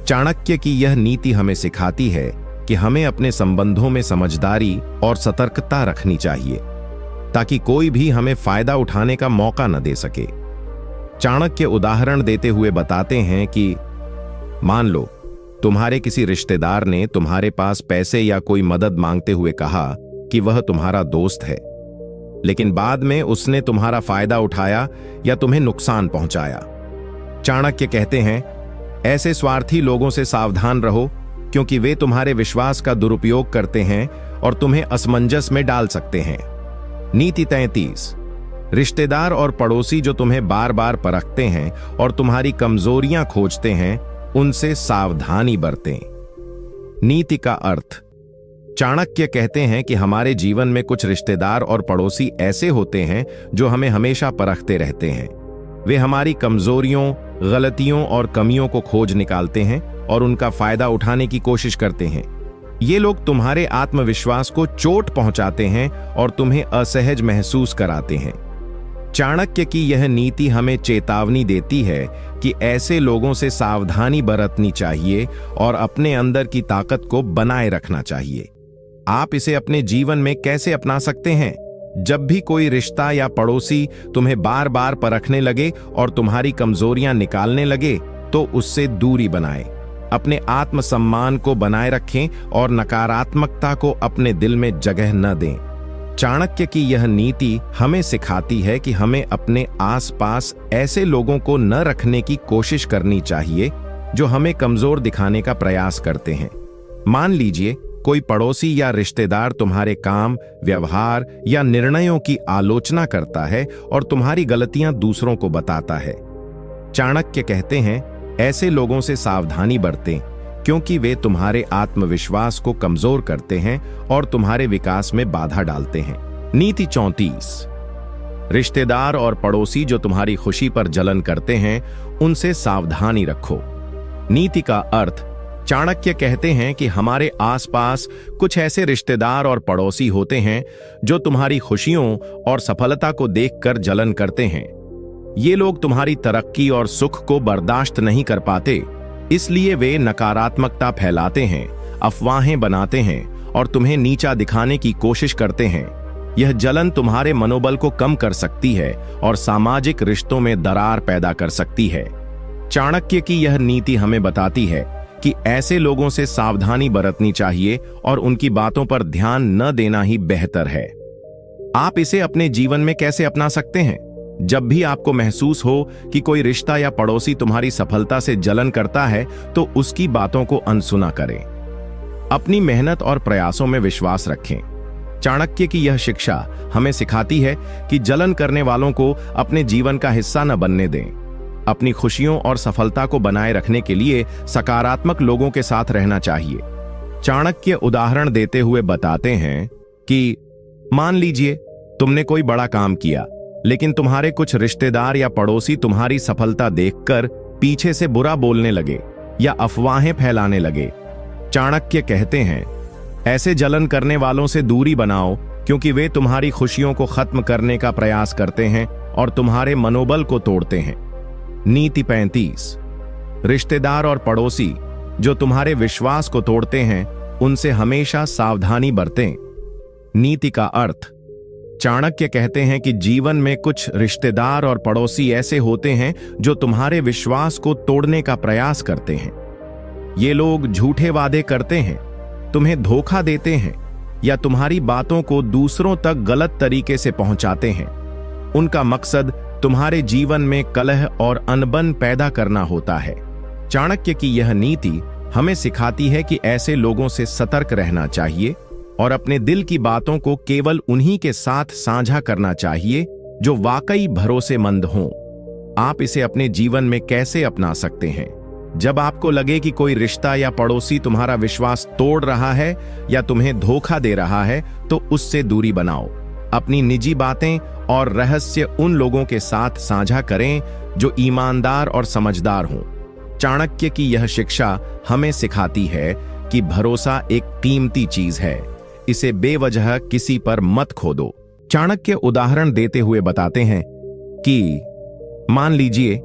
चाणक्य की यह नीति हमें सिखाती है कि हमें अपने संबंधों में समझदारी और सतर्कता रखनी चाहिए, ताकि कोई भी हमें फायदा उठाने का मौका न दे सके। चाणक्य उदाहरण देते हुए बताते हैं कि मान लो तुम्हारे किसी रिश्तेदार ने तुम्हारे पास पैसे या कोई मदद मांगते हुए कहा कि वह तुम्हारा दोस्त है, लेकिन बाद में उसने तुम्हारा फायदा उठाया या तुम्हें नुकसान पहुंचाया। चाणक्य कहते हैं, ऐसे स्वार्थी लोगों से सावधान रहो, क्योंकि वे तुम्हारे विश्वास का दुरुपयोग करते हैं और तुम्हें असमंजस में डाल सकते हैं। नीति 33। रिश्तेदार और पड़ोसी जो तुम्हें बार बार परखते हैं और तुम्हारी कमजोरियां खोजते हैं, उनसे सावधानी बरतें। नीति का अर्थ। चाणक्य कहते हैं कि हमारे जीवन में कुछ रिश्तेदार और पड़ोसी ऐसे होते हैं जो हमें हमेशा परखते रहते हैं। वे हमारी कमजोरियों, गलतियों और कमियों को खोज निकालते हैं और उनका फायदा उठाने की कोशिश करते हैं। ये लोग तुम्हारे आत्मविश्वास को चोट पहुंचाते हैं और तुम्हें असहज महसूस कराते हैं। चाणक्य की यह नीति हमें चेतावनी देती है कि ऐसे लोगों से सावधानी बरतनी चाहिए और अपने अंदर की ताकत को बनाए रखना चाहिए। आप इसे अपने जीवन में कैसे अपना सकते हैं? जब भी कोई रिश्ता या पड़ोसी तुम्हें बार बार परखने लगे और तुम्हारी कमजोरियां निकालने लगे, तो उससे दूरी बनाएं। अपने आत्मसम्मान को बनाए रखें और नकारात्मकता को अपने दिल में जगह न दें। चाणक्य की यह नीति हमें सिखाती है कि हमें अपने आसपास ऐसे लोगों को न रखने की कोशिश करनी चाहिए जो हमें कमजोर दिखाने का प्रयास करते हैं। मान लीजिए कोई पड़ोसी या रिश्तेदार तुम्हारे काम, व्यवहार या निर्णयों की आलोचना करता है और तुम्हारी गलतियां दूसरों को बताता है। चाणक्य कहते हैं, ऐसे लोगों से सावधानी बरतें, क्योंकि वे तुम्हारे आत्मविश्वास को कमजोर करते हैं और तुम्हारे विकास में बाधा डालते हैं। नीति 34। रिश्तेदार और पड़ोसी जो तुम्हारी खुशी पर जलन करते हैं, उनसे सावधानी रखो। नीति का अर्थ। चाणक्य कहते हैं कि हमारे आसपास कुछ ऐसे रिश्तेदार और पड़ोसी होते हैं जो तुम्हारी खुशियों और सफलता को देखकर जलन करते हैं। ये लोग तुम्हारी तरक्की और सुख को बर्दाश्त नहीं कर पाते, इसलिए वे नकारात्मकता फैलाते हैं, अफवाहें बनाते हैं और तुम्हें नीचा दिखाने की कोशिश करते हैं। यह जलन तुम्हारे मनोबल को कम कर सकती है और सामाजिक रिश्तों में दरार पैदा कर सकती है। चाणक्य की यह नीति हमें बताती है कि ऐसे लोगों से सावधानी बरतनी चाहिए और उनकी बातों पर ध्यान न देना ही बेहतर है। आप इसे अपने जीवन में कैसे अपना सकते हैं? जब भी आपको महसूस हो कि कोई रिश्ता या पड़ोसी तुम्हारी सफलता से जलन करता है, तो उसकी बातों को अनसुना करें। अपनी मेहनत और प्रयासों में विश्वास रखें। चाणक्य की यह शिक्षा हमें सिखाती है कि जलन करने वालों को अपने जीवन का हिस्सा न बनने दें। अपनी खुशियों और सफलता को बनाए रखने के लिए सकारात्मक लोगों के साथ रहना चाहिए। चाणक्य उदाहरण देते हुए बताते हैं कि मान लीजिए तुमने कोई बड़ा काम किया, लेकिन तुम्हारे कुछ रिश्तेदार या पड़ोसी तुम्हारी सफलता देखकर पीछे से बुरा बोलने लगे या अफवाहें फैलाने लगे। चाणक्य कहते हैं, ऐसे जलन करने वालों से दूरी बनाओ, क्योंकि वे तुम्हारी खुशियों को खत्म करने का प्रयास करते हैं और तुम्हारे मनोबल को तोड़ते हैं। नीति 35। रिश्तेदार और पड़ोसी जो तुम्हारे विश्वास को तोड़ते हैं, उनसे हमेशा सावधानी बरतें। नीति का अर्थ, चाणक्य कहते हैं कि जीवन में कुछ रिश्तेदार और पड़ोसी ऐसे होते हैं जो तुम्हारे विश्वास को तोड़ने का प्रयास करते हैं। ये लोग झूठे वादे करते हैं, तुम्हें धोखा देते हैं या तुम्हारी बातों को दूसरों तक गलत तरीके से पहुंचाते हैं। उनका मकसद तुम्हारे जीवन में कलह और अनबन पैदा करना होता है। चाणक्य की यह नीति हमें सिखाती है कि ऐसे लोगों से सतर्क रहना चाहिए और अपने दिल की बातों को केवल उन्हीं के साथ साझा करना चाहिए जो वाकई भरोसेमंद हों। आप इसे अपने जीवन में कैसे अपना सकते हैं? जब आपको लगे कि कोई रिश्ता या पड़ोसी तुम्हारा विश्वास तोड़ रहा है या तुम्हें धोखा दे रहा है, तो उससे दूरी बनाओ। अपनी निजी बातें और रहस्य उन लोगों के साथ साझा करें जो ईमानदार और समझदार हों। चाणक्य की यह शिक्षा हमें सिखाती है कि भरोसा एक कीमती चीज है, इसे बेवजह किसी पर मत खो दो। चाणक्य उदाहरण देते हुए बताते हैं कि मान लीजिए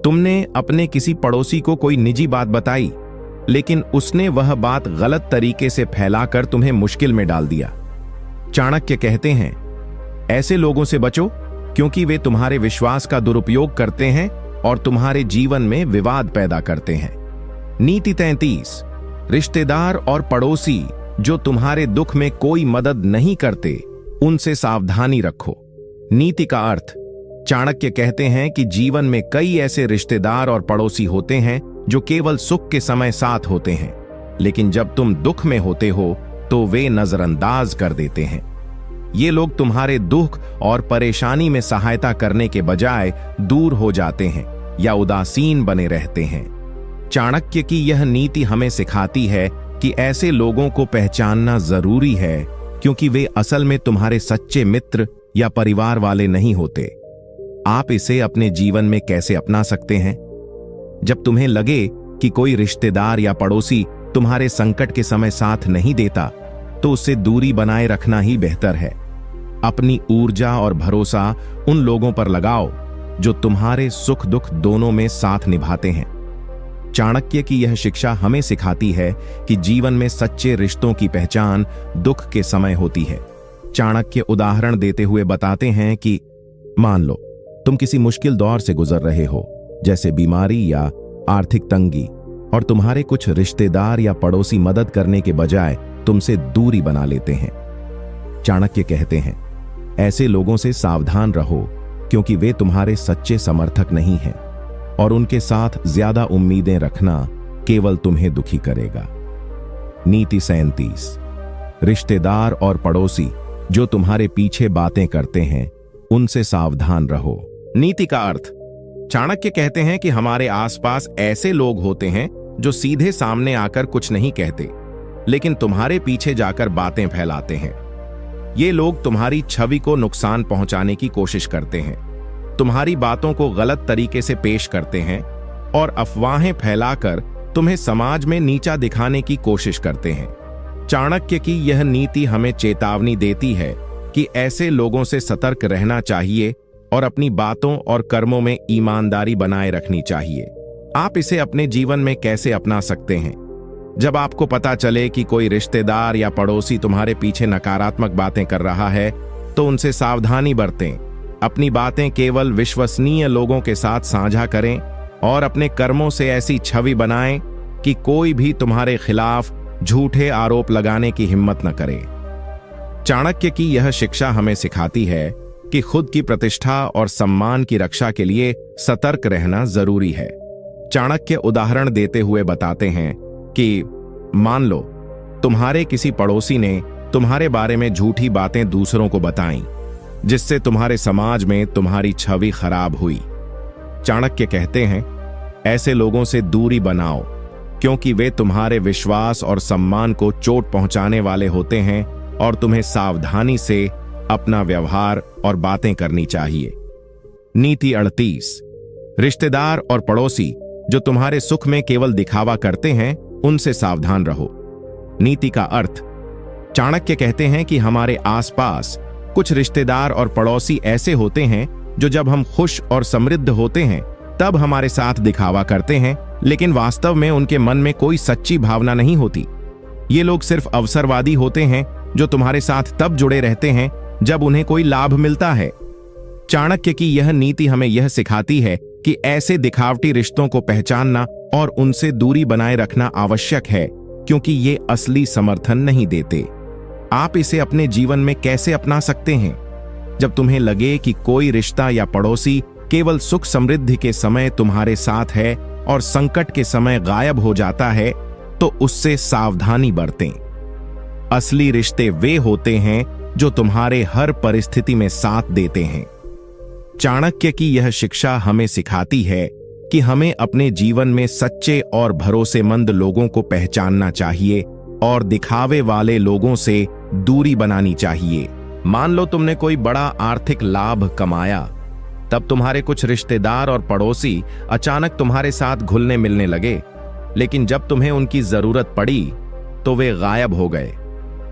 तुमने अपने किसी पड़ोसी को कोई निजी बात बताई, लेकिन उसने वह बात गलत तरीके से फैलाकर तुम्हें मुश्किल में डाल दिया। चाणक्य कहते हैं, ऐसे लोगों से बचो, क्योंकि वे तुम्हारे विश्वास का दुरुपयोग करते हैं और तुम्हारे जीवन में विवाद पैदा करते हैं। नीति 33। रिश्तेदार और पड़ोसी जो तुम्हारे दुख में कोई मदद नहीं करते, उनसे सावधानी रखो। नीति का अर्थ, चाणक्य कहते हैं कि जीवन में कई ऐसे रिश्तेदार और पड़ोसी होते हैं जो केवल सुख के समय साथ होते हैं, लेकिन जब तुम दुख में होते हो तो वे नजरअंदाज कर देते हैं। ये लोग तुम्हारे दुख और परेशानी में सहायता करने के बजाय दूर हो जाते हैं या उदासीन बने रहते हैं। चाणक्य की यह नीति हमें सिखाती है कि ऐसे लोगों को पहचानना जरूरी है, क्योंकि वे असल में तुम्हारे सच्चे मित्र या परिवार वाले नहीं होते। आप इसे अपने जीवन में कैसे अपना सकते हैं? जब तुम्हें लगे कि कोई रिश्तेदार या पड़ोसी तुम्हारे संकट के समय साथ नहीं देता, तो उससे दूरी बनाए रखना ही बेहतर है। अपनी ऊर्जा और भरोसा उन लोगों पर लगाओ जो तुम्हारे सुख दुख दोनों में साथ निभाते हैं। चाणक्य की यह शिक्षा हमें सिखाती है कि जीवन में सच्चे रिश्तों की पहचान दुख के समय होती है। चाणक्य उदाहरण देते हुए बताते हैं कि मान लो तुम किसी मुश्किल दौर से गुजर रहे हो, जैसे बीमारी या आर्थिक तंगी, और तुम्हारे कुछ रिश्तेदार या पड़ोसी मदद करने के बजाय तुमसे दूरी बना लेते हैं। चाणक्य कहते हैं, ऐसे लोगों से सावधान रहो, क्योंकि वे तुम्हारे सच्चे समर्थक नहीं हैं और उनके साथ ज्यादा उम्मीदें रखना केवल तुम्हें दुखी करेगा। नीति 37। रिश्तेदार और पड़ोसी जो तुम्हारे पीछे बातें करते हैं, उनसे सावधान रहो। नीति का अर्थ, चाणक्य कहते हैं कि हमारे आसपास ऐसे लोग होते हैं जो सीधे सामने आकर कुछ नहीं कहते, लेकिन तुम्हारे पीछे जाकर बातें फैलाते हैं। ये लोग तुम्हारी छवि को नुकसान पहुंचाने की कोशिश करते हैं, तुम्हारी बातों को गलत तरीके से पेश करते हैं और अफवाहें फैलाकर तुम्हें समाज में नीचा दिखाने की कोशिश करते हैं। चाणक्य की यह नीति हमें चेतावनी देती है कि ऐसे लोगों से सतर्क रहना चाहिए और अपनी बातों और कर्मों में ईमानदारी बनाए रखनी चाहिए। आप इसे अपने जीवन में कैसे अपना सकते हैं? जब आपको पता चले कि कोई रिश्तेदार या पड़ोसी तुम्हारे पीछे नकारात्मक बातें कर रहा है, तो उनसे सावधानी बरतें। अपनी बातें केवल विश्वसनीय लोगों के साथ साझा करें और अपने कर्मों से ऐसी छवि बनाएं कि कोई भी तुम्हारे खिलाफ झूठे आरोप लगाने की हिम्मत न करे। चाणक्य की यह शिक्षा हमें सिखाती है कि खुद की प्रतिष्ठा और सम्मान की रक्षा के लिए सतर्क रहना जरूरी है। चाणक्य उदाहरण देते हुए बताते हैं कि मान लो तुम्हारे किसी पड़ोसी ने तुम्हारे बारे में झूठी बातें दूसरों को बताईं, जिससे तुम्हारे समाज में तुम्हारी छवि खराब हुई। चाणक्य कहते हैं, ऐसे लोगों से दूरी बनाओ, क्योंकि वे तुम्हारे विश्वास और सम्मान को चोट पहुंचाने वाले होते हैं और तुम्हें सावधानी से अपना व्यवहार और बातें करनी चाहिए। नीति 38। रिश्तेदार और पड़ोसी जो तुम्हारे सुख में केवल दिखावा करते हैं, उनसे सावधान रहो। नीति का अर्थ। चाणक्य कहते हैं कि हमारे आसपास कुछ रिश्तेदार और पड़ोसी ऐसे होते हैं जो जब हम खुश और समृद्ध होते हैं तब हमारे साथ दिखावा करते हैं, लेकिन वास्तव में उनके मन में कोई सच्ची भावना नहीं होती। ये लोग सिर्फ अवसरवादी होते हैं जो तुम्हारे साथ तब जुड़े रहते हैं जब उन्हें कोई लाभ मिलता है। चाणक्य की यह नीति हमें यह सिखाती है कि ऐसे दिखावटी रिश्तों को पहचानना और उनसे दूरी बनाए रखना आवश्यक है, क्योंकि ये असली समर्थन नहीं देते। आप इसे अपने जीवन में कैसे अपना सकते हैं? जब तुम्हें लगे कि कोई रिश्ता या पड़ोसी केवल सुख समृद्धि के समय तुम्हारे साथ है और संकट के समय गायब हो जाता है, तो उससे सावधानी बरतें। असली रिश्ते वे होते हैं जो तुम्हारे हर परिस्थिति में साथ देते हैं। चाणक्य की यह शिक्षा हमें सिखाती है कि हमें अपने जीवन में सच्चे और भरोसेमंद लोगों को पहचानना चाहिए और दिखावे वाले लोगों से दूरी बनानी चाहिए। मान लो तुमने कोई बड़ा आर्थिक लाभ कमाया, तब तुम्हारे कुछ रिश्तेदार और पड़ोसी अचानक तुम्हारे साथ घुलने मिलने लगे, लेकिन जब तुम्हें उनकी जरूरत पड़ी तो वे गायब हो गए।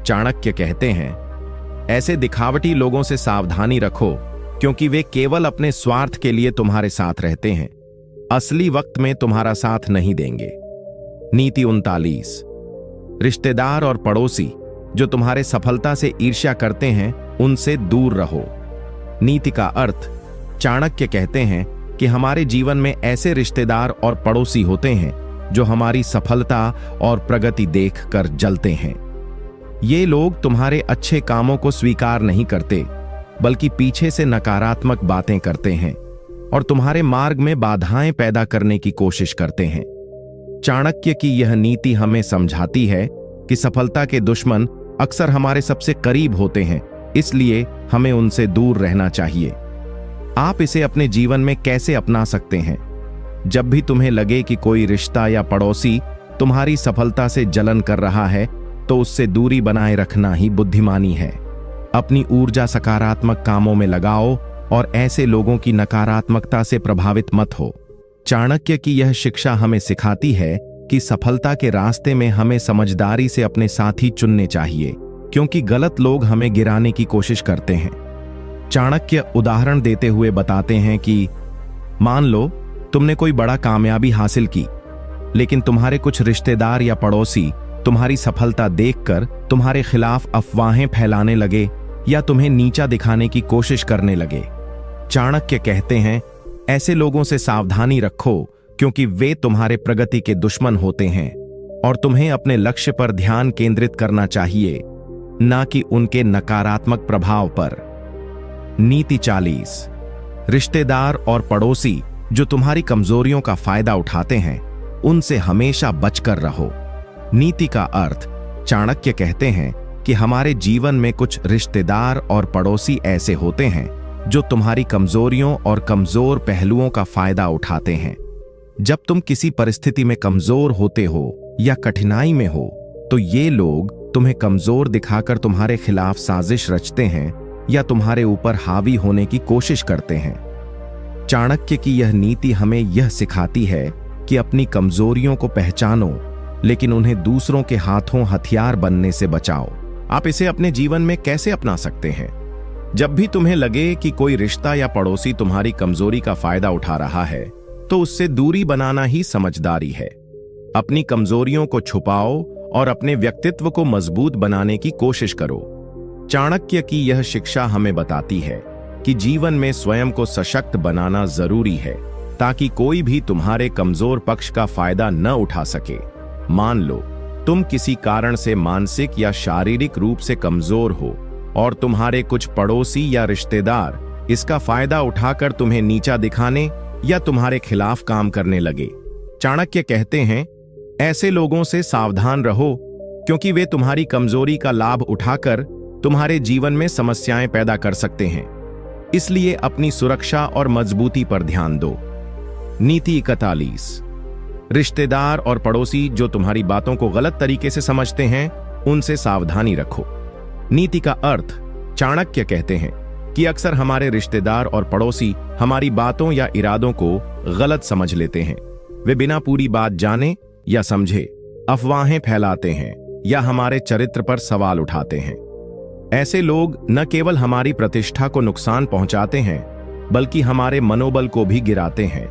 चाणक्य कहते हैं, ऐसे दिखावटी लोगों से सावधानी रखो, क्योंकि वे केवल अपने स्वार्थ के लिए तुम्हारे साथ रहते हैं, असली वक्त में तुम्हारा साथ नहीं देंगे। नीति 39। रिश्तेदार और पड़ोसी जो तुम्हारे सफलता से ईर्ष्या करते हैं, उनसे दूर रहो। नीति का अर्थ। चाणक्य कहते हैं कि हमारे जीवन में ऐसे रिश्तेदार और पड़ोसी होते हैं जो हमारी सफलता और प्रगति देखकर जलते हैं। ये लोग तुम्हारे अच्छे कामों को स्वीकार नहीं करते, बल्कि पीछे से नकारात्मक बातें करते हैं और तुम्हारे मार्ग में बाधाएं पैदा करने की कोशिश करते हैं। चाणक्य की यह नीति हमें समझाती है कि सफलता के दुश्मन अक्सर हमारे सबसे करीब होते हैं, इसलिए हमें उनसे दूर रहना चाहिए। आप इसे अपने जीवन में कैसे अपना सकते हैं? जब भी तुम्हें लगे कि कोई रिश्ता या पड़ोसी तुम्हारी सफलता से जलन कर रहा है, तो उससे दूरी बनाए रखना ही बुद्धिमानी है। अपनी ऊर्जा सकारात्मक कामों में लगाओ और ऐसे लोगों की नकारात्मकता से प्रभावित मत हो। चाणक्य की यह शिक्षा हमें सिखाती है कि सफलता के रास्ते में हमें समझदारी से अपने साथी चुनने चाहिए, क्योंकि गलत लोग हमें गिराने की कोशिश करते हैं। चाणक्य उदाहरण देते हुए बताते हैं कि मान लो तुमने कोई बड़ा कामयाबी हासिल की, लेकिन तुम्हारे कुछ रिश्तेदार या पड़ोसी तुम्हारी सफलता देखकर तुम्हारे खिलाफ अफवाहें फैलाने लगे या तुम्हें नीचा दिखाने की कोशिश करने लगे। चाणक्य कहते हैं, ऐसे लोगों से सावधानी रखो, क्योंकि वे तुम्हारे प्रगति के दुश्मन होते हैं और तुम्हें अपने लक्ष्य पर ध्यान केंद्रित करना चाहिए, न कि उनके नकारात्मक प्रभाव पर। नीति 40। रिश्तेदार और पड़ोसी जो तुम्हारी कमजोरियों का फायदा उठाते हैं, उनसे हमेशा बचकर रहो। नीति का अर्थ। चाणक्य कहते हैं कि हमारे जीवन में कुछ रिश्तेदार और पड़ोसी ऐसे होते हैं जो तुम्हारी कमजोरियों और कमजोर पहलुओं का फायदा उठाते हैं। जब तुम किसी परिस्थिति में कमजोर होते हो या कठिनाई में हो, तो ये लोग तुम्हें कमजोर दिखाकर तुम्हारे खिलाफ साजिश रचते हैं या तुम्हारे ऊपर हावी होने की कोशिश करते हैं। चाणक्य की यह नीति हमें यह सिखाती है कि अपनी कमजोरियों को पहचानो, लेकिन उन्हें दूसरों के हाथों हथियार बनने से बचाओ। आप इसे अपने जीवन में कैसे अपना सकते हैं? जब भी तुम्हें लगे कि कोई रिश्ता या पड़ोसी तुम्हारी कमजोरी का फायदा उठा रहा है, तो उससे दूरी बनाना ही समझदारी है। अपनी कमजोरियों को छुपाओ और अपने व्यक्तित्व को मजबूत बनाने की कोशिश करो। चाणक्य की यह शिक्षा हमें बताती है कि जीवन में स्वयं को सशक्त बनाना जरूरी है ताकि कोई भी तुम्हारे कमजोर पक्ष का फायदा न उठा सके। मान लो तुम किसी कारण से मानसिक या शारीरिक रूप से कमजोर हो और तुम्हारे कुछ पड़ोसी या रिश्तेदार इसका फायदा उठाकर तुम्हें नीचा दिखाने या तुम्हारे खिलाफ काम करने लगे। चाणक्य कहते हैं, ऐसे लोगों से सावधान रहो क्योंकि वे तुम्हारी कमजोरी का लाभ उठाकर तुम्हारे जीवन में समस्याएं पैदा कर सकते हैं। इसलिए अपनी सुरक्षा और मजबूती पर ध्यान दो। नीति 41। रिश्तेदार और पड़ोसी जो तुम्हारी बातों को गलत तरीके से समझते हैं, उनसे सावधानी रखो। नीति का अर्थ चाणक्य कहते हैं कि अक्सर हमारे रिश्तेदार और पड़ोसी हमारी बातों या इरादों को गलत समझ लेते हैं। वे बिना पूरी बात जाने या समझे अफवाहें फैलाते हैं या हमारे चरित्र पर सवाल उठाते हैं। ऐसे लोग न केवल हमारी प्रतिष्ठा को नुकसान पहुंचाते हैं बल्कि हमारे मनोबल को भी गिराते हैं।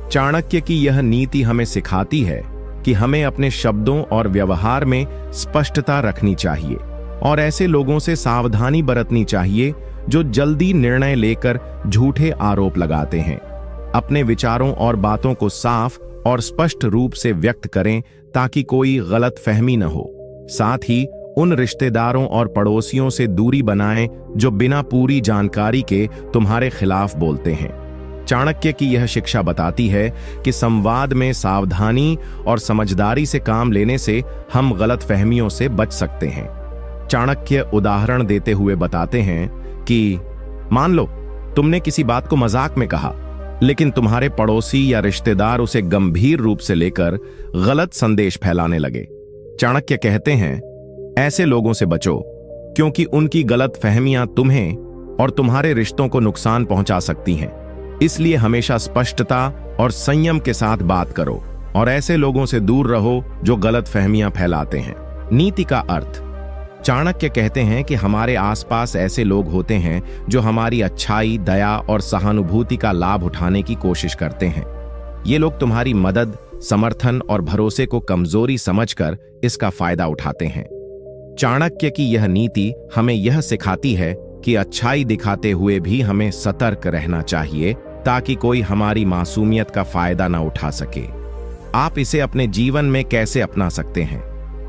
चाणक्य की यह नीति हमें सिखाती है कि हमें अपने शब्दों और व्यवहार में स्पष्टता रखनी चाहिए और ऐसे लोगों से सावधानी बरतनी चाहिए जो जल्दी निर्णय लेकर झूठे आरोप लगाते हैं। अपने विचारों और बातों को साफ और स्पष्ट रूप से व्यक्त करें ताकि कोई गलतफहमी न हो। साथ ही उन रिश्तेदारों और पड़ोसियों से दूरी बनाएं जो बिना पूरी जानकारी के तुम्हारे खिलाफ बोलते हैं। चाणक्य की यह शिक्षा बताती है कि संवाद में सावधानी और समझदारी से काम लेने से हम गलतफहमियों से बच सकते हैं। चाणक्य उदाहरण देते हुए बताते हैं कि मान लो तुमने किसी बात को मजाक में कहा, लेकिन तुम्हारे पड़ोसी या रिश्तेदार उसे गंभीर रूप से लेकर गलत संदेश फैलाने लगे। चाणक्य कहते हैं, ऐसे लोगों से बचो क्योंकि उनकी गलतफहमियां तुम्हें और तुम्हारे रिश्तों को नुकसान पहुंचा सकती हैं। इसलिए हमेशा स्पष्टता और संयम के साथ बात करो और ऐसे लोगों से दूर रहो जो गलतफहमियां फैलाते हैं। नीति का अर्थ चाणक्य कहते हैं कि हमारे आसपास ऐसे लोग होते हैं जो हमारी अच्छाई, दया और सहानुभूति का लाभ उठाने की कोशिश करते हैं। ये लोग तुम्हारी मदद, समर्थन और भरोसे को कमजोरी समझकर इसका फायदा उठाते हैं। चाणक्य की यह नीति हमें यह सिखाती है कि अच्छाई दिखाते हुए भी हमें सतर्क रहना चाहिए ताकि कोई हमारी मासूमियत का फायदा न उठा सके। आप इसे अपने जीवन में कैसे अपना सकते हैं?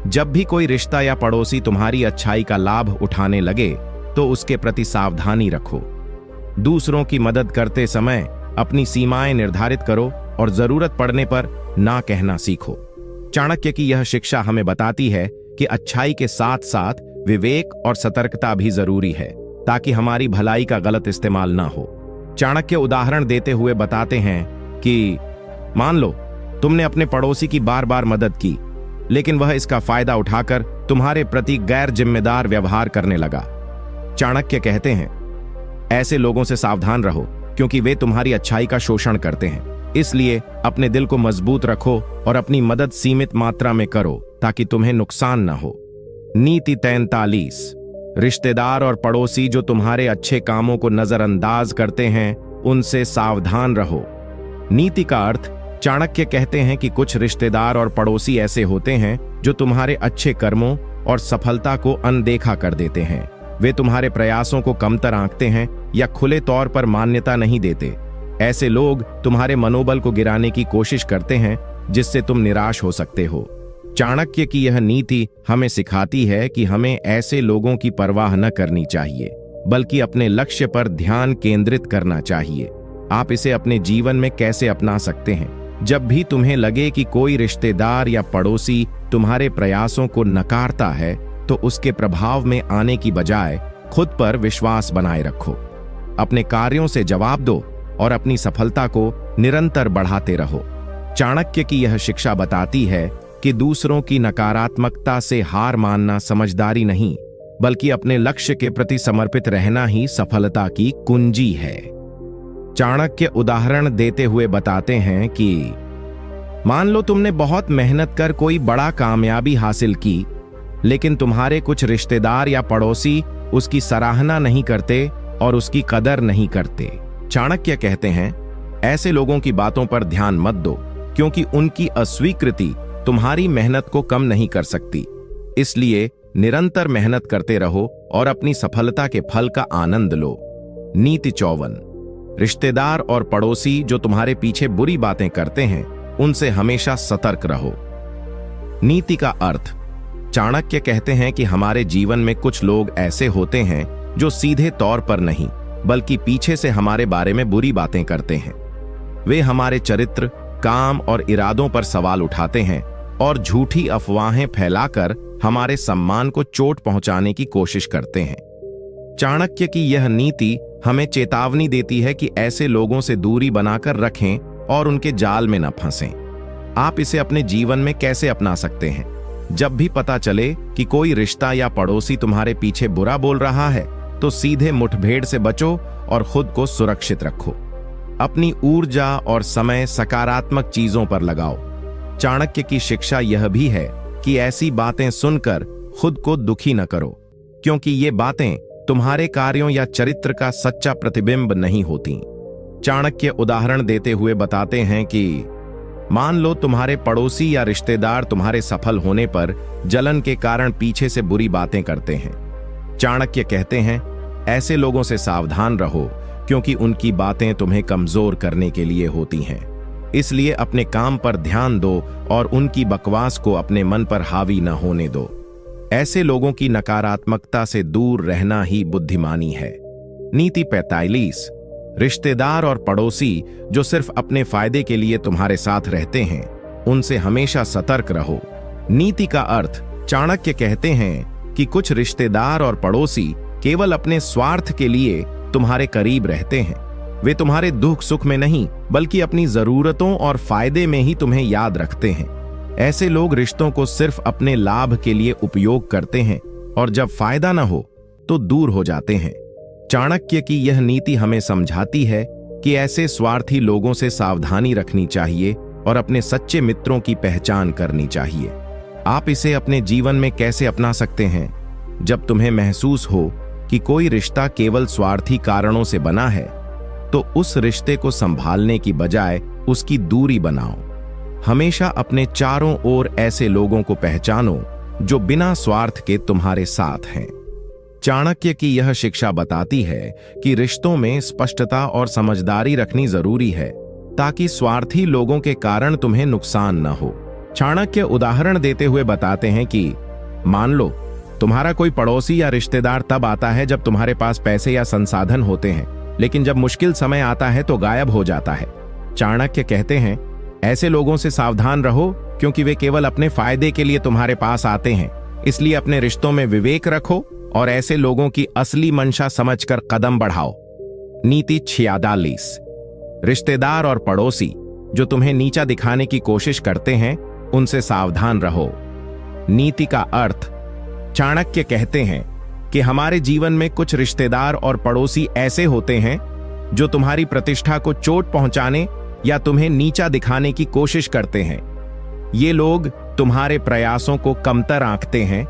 जब भी कोई रिश्ता या पड़ोसी तुम्हारी अच्छाई का लाभ उठाने लगे तो उसके प्रति सावधानी रखो। दूसरों की मदद करते समय अपनी सीमाएं निर्धारित करो और जरूरत पड़ने पर ना कहना सीखो। चाणक्य की यह शिक्षा हमें बताती है कि अच्छाई के साथ साथ विवेक और सतर्कता भी जरूरी है ताकि हमारी भलाई का गलत इस्तेमाल ना हो। चाणक्य उदाहरण देते हुए बताते हैं कि मान लो तुमने अपने पड़ोसी की बार बार मदद की, लेकिन वह इसका फायदा उठाकर तुम्हारे प्रति गैर जिम्मेदार व्यवहार करने लगा। चाणक्य कहते हैं, ऐसे लोगों से सावधान रहो क्योंकि वे तुम्हारी अच्छाई का शोषण करते हैं। इसलिए अपने दिल को मजबूत रखो और अपनी मदद सीमित मात्रा में करो ताकि तुम्हें नुकसान न हो। नीति 43। रिश्तेदार और पड़ोसी जो तुम्हारे अच्छे कामों को नजरअंदाज करते हैं, उनसे सावधान रहो। नीति का अर्थ चाणक्य कहते हैं कि कुछ रिश्तेदार और पड़ोसी ऐसे होते हैं जो तुम्हारे अच्छे कर्मों और सफलता को अनदेखा कर देते हैं। वे तुम्हारे प्रयासों को कमतर आंकते हैं या खुले तौर पर मान्यता नहीं देते। ऐसे लोग तुम्हारे मनोबल को गिराने की कोशिश करते हैं जिससे तुम निराश हो सकते हो। चाणक्य की यह नीति हमें सिखाती है कि हमें ऐसे लोगों की परवाह न करनी चाहिए बल्कि अपने लक्ष्य पर ध्यान केंद्रित करना चाहिए। आप इसे अपने जीवन में कैसे अपना सकते हैं? जब भी तुम्हें लगे कि कोई रिश्तेदार या पड़ोसी तुम्हारे प्रयासों को नकारता है तो उसके प्रभाव में आने की बजाय खुद पर विश्वास बनाए रखो। अपने कार्यों से जवाब दो और अपनी सफलता को निरंतर बढ़ाते रहो। चाणक्य की यह शिक्षा बताती है कि दूसरों की नकारात्मकता से हार मानना समझदारी नहीं बल्कि अपने लक्ष्य के प्रति समर्पित रहना ही सफलता की कुंजी है। चाणक्य उदाहरण देते हुए बताते हैं कि मान लो तुमने बहुत मेहनत कर कोई बड़ा कामयाबी हासिल की, लेकिन तुम्हारे कुछ रिश्तेदार या पड़ोसी उसकी सराहना नहीं करते और उसकी कदर नहीं करते। चाणक्य कहते हैं, ऐसे लोगों की बातों पर ध्यान मत दो क्योंकि उनकी अस्वीकृति तुम्हारी मेहनत को कम नहीं कर सकती। इसलिए निरंतर मेहनत करते रहो और अपनी सफलता के फल का आनंद लो। नीति 54। रिश्तेदार और पड़ोसी जो तुम्हारे पीछे बुरी बातें करते हैं, उनसे हमेशा सतर्क रहो। नीति का अर्थ। चाणक्य कहते हैं कि हमारे जीवन में कुछ लोग ऐसे होते हैं जो सीधे तौर पर नहीं बल्कि पीछे से हमारे बारे में बुरी बातें करते हैं। वे हमारे चरित्र, काम और इरादों पर सवाल उठाते हैं और झूठी अफवाहें फैलाकर हमारे सम्मान को चोट पहुंचाने की कोशिश करते हैं। चाणक्य की यह नीति हमें चेतावनी देती है कि ऐसे लोगों से दूरी बनाकर रखें और उनके जाल में न फंसें। आप इसे अपने जीवन में कैसे अपना सकते हैं? जब भी पता चले कि कोई रिश्ता या पड़ोसी तुम्हारे पीछे बुरा बोल रहा है, तो सीधे मुठभेड़ से बचो और खुद को सुरक्षित रखो। अपनी ऊर्जा और समय सकारात्मक चीजों पर लगाओ। चाणक्य की शिक्षा यह भी है कि ऐसी बातें सुनकर खुद को दुखी न करो, क्योंकि ये बातें तुम्हारे कार्यों या चरित्र का सच्चा प्रतिबिंब नहीं होती। चाणक्य उदाहरण देते हुए बताते हैं कि मान लो तुम्हारे पड़ोसी या रिश्तेदार तुम्हारे सफल होने पर जलन के कारण पीछे से बुरी बातें करते हैं। चाणक्य कहते हैं, ऐसे लोगों से सावधान रहो, क्योंकि उनकी बातें तुम्हें कमजोर करने के लिए होती हैं। इसलिए अपने काम पर ध्यान दो और उनकी बकवास को अपने मन पर हावी न होने दो। ऐसे लोगों की नकारात्मकता से दूर रहना ही बुद्धिमानी है। नीति 45। रिश्तेदार और पड़ोसी जो सिर्फ अपने फायदे के लिए तुम्हारे साथ रहते हैं, उनसे हमेशा सतर्क रहो। नीति का अर्थ। चाणक्य कहते हैं कि कुछ रिश्तेदार और पड़ोसी केवल अपने स्वार्थ के लिए तुम्हारे करीब रहते हैं। वे तुम्हारे दुख सुख में नहीं बल्कि अपनी जरूरतों और फायदे में ही तुम्हें याद रखते हैं। ऐसे लोग रिश्तों को सिर्फ अपने लाभ के लिए उपयोग करते हैं और जब फायदा न हो तो दूर हो जाते हैं। चाणक्य की यह नीति हमें समझाती है कि ऐसे स्वार्थी लोगों से सावधानी रखनी चाहिए और अपने सच्चे मित्रों की पहचान करनी चाहिए। आप इसे अपने जीवन में कैसे अपना सकते हैं? जब तुम्हें महसूस हो कि कोई रिश्ता केवल स्वार्थी कारणों से बना है, तो उस रिश्ते को संभालने की बजाय उसकी दूरी बनाओ। हमेशा अपने चारों ओर ऐसे लोगों को पहचानो जो बिना स्वार्थ के तुम्हारे साथ हैं। चाणक्य की यह शिक्षा बताती है कि रिश्तों में स्पष्टता और समझदारी रखनी जरूरी है, ताकि स्वार्थी लोगों के कारण तुम्हें नुकसान न हो। चाणक्य उदाहरण देते हुए बताते हैं कि मान लो तुम्हारा कोई पड़ोसी या रिश्तेदार तब आता है जब तुम्हारे पास पैसे या संसाधन होते हैं, लेकिन जब मुश्किल समय आता है तो गायब हो जाता है। चाणक्य कहते हैं, ऐसे लोगों से सावधान रहो, क्योंकि वे केवल अपने फायदे के लिए तुम्हारे पास आते हैं। इसलिए अपने रिश्तों में विवेक रखो और ऐसे लोगों की असली मंशा समझकर कदम बढ़ाओ। नीति 46। रिश्तेदार और पड़ोसी जो तुम्हें नीचा दिखाने की कोशिश करते हैं, उनसे सावधान रहो। नीति का अर्थ। चाणक्य कहते हैं कि हमारे जीवन में कुछ रिश्तेदार और पड़ोसी ऐसे होते हैं जो तुम्हारी प्रतिष्ठा को चोट पहुंचाने या तुम्हें नीचा दिखाने की कोशिश करते हैं। ये लोग तुम्हारे प्रयासों को कमतर आंकते हैं,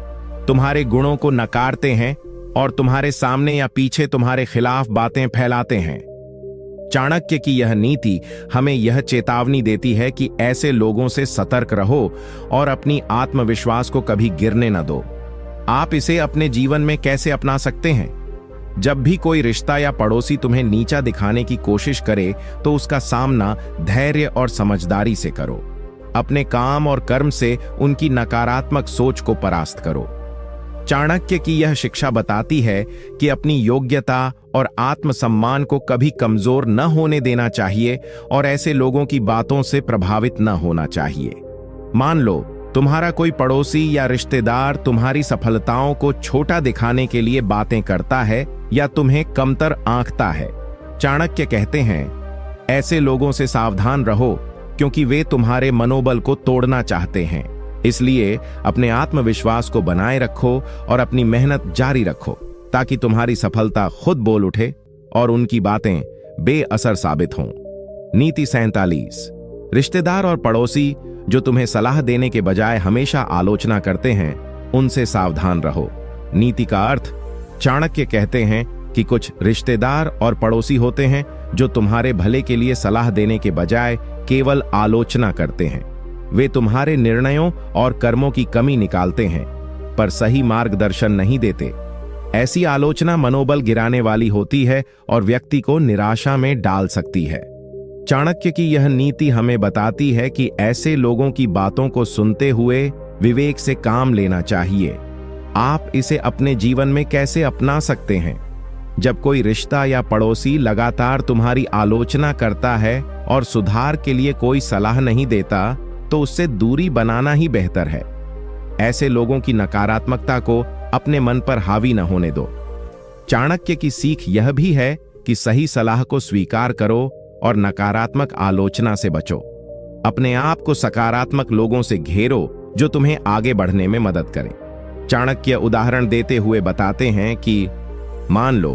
तुम्हारे गुणों को नकारते हैं और तुम्हारे सामने या पीछे तुम्हारे खिलाफ बातें फैलाते हैं। चाणक्य की यह नीति हमें यह चेतावनी देती है कि ऐसे लोगों से सतर्क रहो और अपनी आत्मविश्वास को कभी गिरने न दो। आप इसे अपने जीवन में कैसे अपना सकते हैं? जब भी कोई रिश्ता या पड़ोसी तुम्हें नीचा दिखाने की कोशिश करे, तो उसका सामना धैर्य और समझदारी से करो। अपने काम और कर्म से उनकी नकारात्मक सोच को परास्त करो। चाणक्य की यह शिक्षा बताती है कि अपनी योग्यता और आत्मसम्मान को कभी कमजोर न होने देना चाहिए और ऐसे लोगों की बातों से प्रभावित न होना चाहिए। मान लो तुम्हारा कोई पड़ोसी या रिश्तेदार तुम्हारी सफलताओं को छोटा दिखाने के लिए बातें करता है या तुम्हें कमतर आंकता है। चाणक्य कहते हैं, ऐसे लोगों से सावधान रहो, क्योंकि वे तुम्हारे मनोबल को तोड़ना चाहते हैं। इसलिए अपने आत्मविश्वास को बनाए रखो और अपनी मेहनत जारी रखो, ताकि तुम्हारी सफलता खुद बोल उठे और उनकी बातें बेअसर साबित हों। नीति 47। रिश्तेदार और पड़ोसी जो तुम्हें सलाह देने के बजाय हमेशा आलोचना करते हैं, उनसे सावधान रहो। नीति का अर्थ। चाणक्य कहते हैं कि कुछ रिश्तेदार और पड़ोसी होते हैं जो तुम्हारे भले के लिए सलाह देने के बजाय केवल आलोचना करते हैं। वे तुम्हारे निर्णयों और कर्मों की कमी निकालते हैं। पर सही मार्गदर्शन नहीं देते। ऐसी आलोचना मनोबल गिराने वाली होती है और व्यक्ति को निराशा में डाल सकती है। चाणक्य की यह नीति हमें बताती है कि ऐसे लोगों की बातों को सुनते हुए विवेक से काम लेना चाहिए। आप इसे अपने जीवन में कैसे अपना सकते हैं? जब कोई रिश्ता या पड़ोसी लगातार तुम्हारी आलोचना करता है और सुधार के लिए कोई सलाह नहीं देता, तो उससे दूरी बनाना ही बेहतर है। ऐसे लोगों की नकारात्मकता को अपने मन पर हावी न होने दो। चाणक्य की सीख यह भी है कि सही सलाह को स्वीकार करो और नकारात्मक आलोचना से बचो। अपने आप को सकारात्मक लोगों से घेरो जो तुम्हें आगे बढ़ने में मदद करें। चाणक्य उदाहरण देते हुए बताते हैं कि मान लो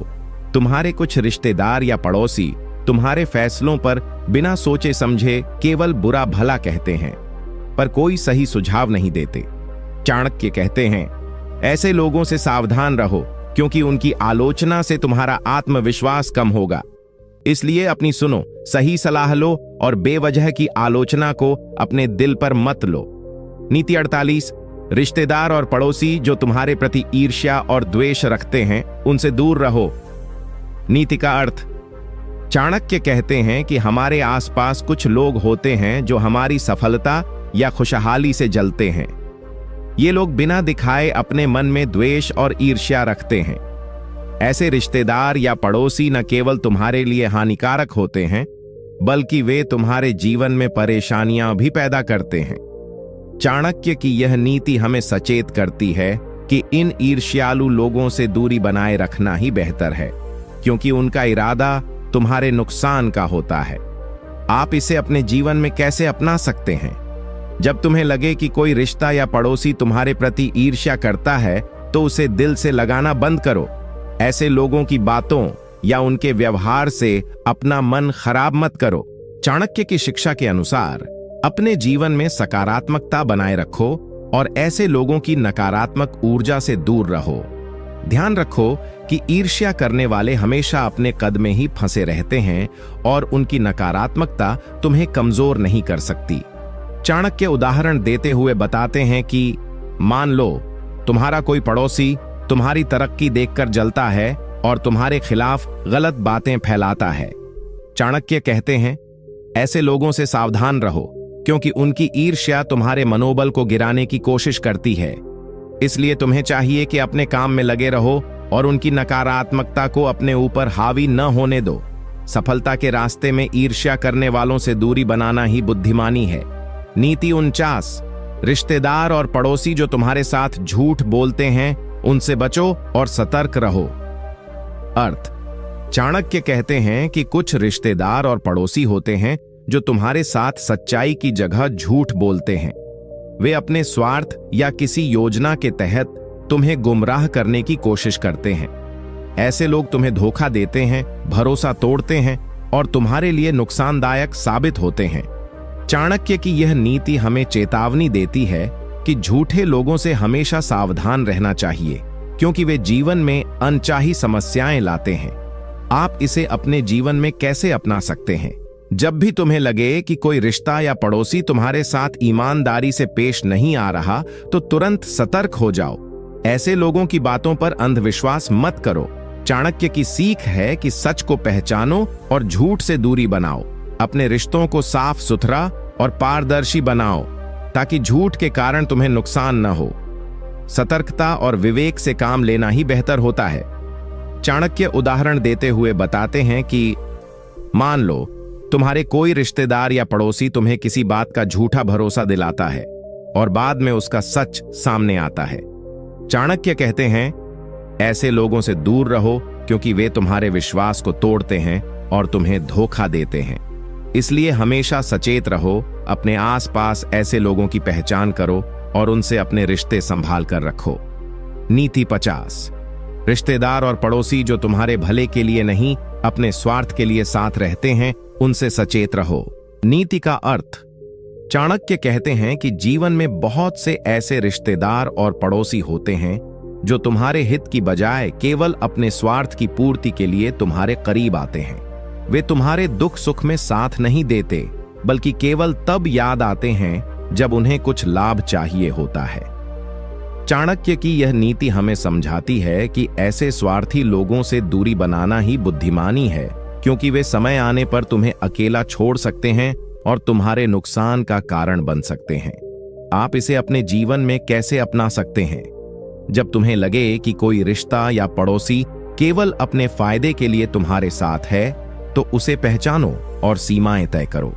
तुम्हारे कुछ रिश्तेदार या पड़ोसी तुम्हारे फैसलों पर बिना सोचे समझे केवल बुरा भला कहते हैं, पर कोई सही सुझाव नहीं देते। चाणक्य कहते हैं, ऐसे लोगों से सावधान रहो, क्योंकि उनकी आलोचना से तुम्हारा आत्मविश्वास कम होगा। इसलिए अपनी सुनो, सही सलाह लो और बेवजह की आलोचना को अपने दिल पर मत लो। नीति 48, रिश्तेदार और पड़ोसी जो तुम्हारे प्रति ईर्ष्या और द्वेष रखते हैं, उनसे दूर रहो। नीति का अर्थ, चाणक्य कहते हैं कि हमारे आसपास कुछ लोग होते हैं जो हमारी सफलता या खुशहाली से जलते हैं। ये लोग बिना दिखाए अपने मन में द्वेष और ईर्ष्या रखते हैं। ऐसे रिश्तेदार या पड़ोसी न केवल तुम्हारे लिए हानिकारक होते हैं, बल्कि वे तुम्हारे जीवन में परेशानियां भी पैदा करते हैं। चाणक्य की यह नीति हमें सचेत करती है कि इन ईर्ष्यालु लोगों से दूरी बनाए रखना ही बेहतर है, क्योंकि उनका इरादा तुम्हारे नुकसान का होता है। आप इसे अपने जीवन में कैसे अपना सकते हैं? जब तुम्हें लगे कि कोई रिश्ता या पड़ोसी तुम्हारे प्रति ईर्ष्या करता है, तो उसे दिल से लगाना बंद करो। ऐसे लोगों की बातों या उनके व्यवहार से अपना मन खराब मत करो। चाणक्य की शिक्षा के अनुसार अपने जीवन में सकारात्मकता बनाए रखो और ऐसे लोगों की नकारात्मक ऊर्जा से दूर रहो। ध्यान रखो कि ईर्ष्या करने वाले हमेशा अपने कद में ही फंसे रहते हैं और उनकी नकारात्मकता तुम्हें कमजोर नहीं कर सकती। चाणक्य उदाहरण देते हुए बताते हैं कि मान लो तुम्हारा कोई पड़ोसी तुम्हारी तरक्की देखकर जलता है और तुम्हारे खिलाफ गलत बातें फैलाता है। चाणक्य कहते हैं, ऐसे लोगों से सावधान रहो, क्योंकि उनकी ईर्ष्या तुम्हारे मनोबल को गिराने की कोशिश करती है। इसलिए तुम्हें चाहिए कि अपने काम में लगे रहो और उनकी नकारात्मकता को अपने ऊपर हावी न होने दो। सफलता के रास्ते में ईर्ष्या करने वालों से दूरी बनाना ही बुद्धिमानी है। नीति 49, रिश्तेदार और पड़ोसी जो तुम्हारे साथ झूठ बोलते हैं, उनसे बचो और सतर्क रहो। अर्थ, चाणक्य कहते हैं कि कुछ रिश्तेदार और पड़ोसी होते हैं जो तुम्हारे साथ सच्चाई की जगह झूठ बोलते हैं। वे अपने स्वार्थ या किसी योजना के तहत तुम्हें गुमराह करने की कोशिश करते हैं। ऐसे लोग तुम्हें धोखा देते हैं, भरोसा तोड़ते हैं और तुम्हारे लिए नुकसानदायक साबित होते हैं। चाणक्य की यह नीति हमें चेतावनी देती है कि झूठे लोगों से हमेशा सावधान रहना चाहिए, क्योंकि वे जीवन में अनचाही समस्याएं लाते हैं। आप इसे अपने जीवन में कैसे अपना सकते हैं? जब भी तुम्हें लगे कि कोई रिश्ता या पड़ोसी तुम्हारे साथ ईमानदारी से पेश नहीं आ रहा, तो तुरंत सतर्क हो जाओ। ऐसे लोगों की बातों पर अंधविश्वास मत करो। चाणक्य की सीख है कि सच को पहचानो और झूठ से दूरी बनाओ। अपने रिश्तों को साफ सुथरा और पारदर्शी बनाओ, ताकि झूठ के कारण तुम्हें नुकसान न हो। सतर्कता और विवेक से काम लेना ही बेहतर होता है। चाणक्य उदाहरण देते हुए बताते हैं कि मान लो तुम्हारे कोई रिश्तेदार या पड़ोसी तुम्हें किसी बात का झूठा भरोसा दिलाता है और बाद में उसका सच सामने आता है। चाणक्य कहते हैं, ऐसे लोगों से दूर रहो, क्योंकि वे तुम्हारे विश्वास को तोड़ते हैं और तुम्हें धोखा देते हैं। इसलिए हमेशा सचेत रहो, अपने आसपास ऐसे लोगों की पहचान करो और उनसे अपने रिश्ते संभाल कर रखो। नीति 50, रिश्तेदार और पड़ोसी जो तुम्हारे भले के लिए नहीं, अपने स्वार्थ के लिए साथ रहते हैं, उनसे सचेत रहो। नीति का अर्थ, चाणक्य कहते हैं कि जीवन में बहुत से ऐसे रिश्तेदार और पड़ोसी होते हैं जो तुम्हारे हित की बजाय केवल अपने स्वार्थ की पूर्ति के लिए तुम्हारे करीब आते हैं। वे तुम्हारे दुख सुख में साथ नहीं देते, बल्कि केवल तब याद आते हैं जब उन्हें कुछ लाभ चाहिए होता है। चाणक्य की यह नीति हमें समझाती है कि ऐसे स्वार्थी लोगों से दूरी बनाना ही बुद्धिमानी है, क्योंकि वे समय आने पर तुम्हें अकेला छोड़ सकते हैं और तुम्हारे नुकसान का कारण बन सकते हैं। आप इसे अपने जीवन में कैसे अपना सकते हैं? जब तुम्हें लगे कि कोई रिश्ता या पड़ोसी केवल अपने फायदे के लिए तुम्हारे साथ है, तो उसे पहचानो और सीमाएं तय करो।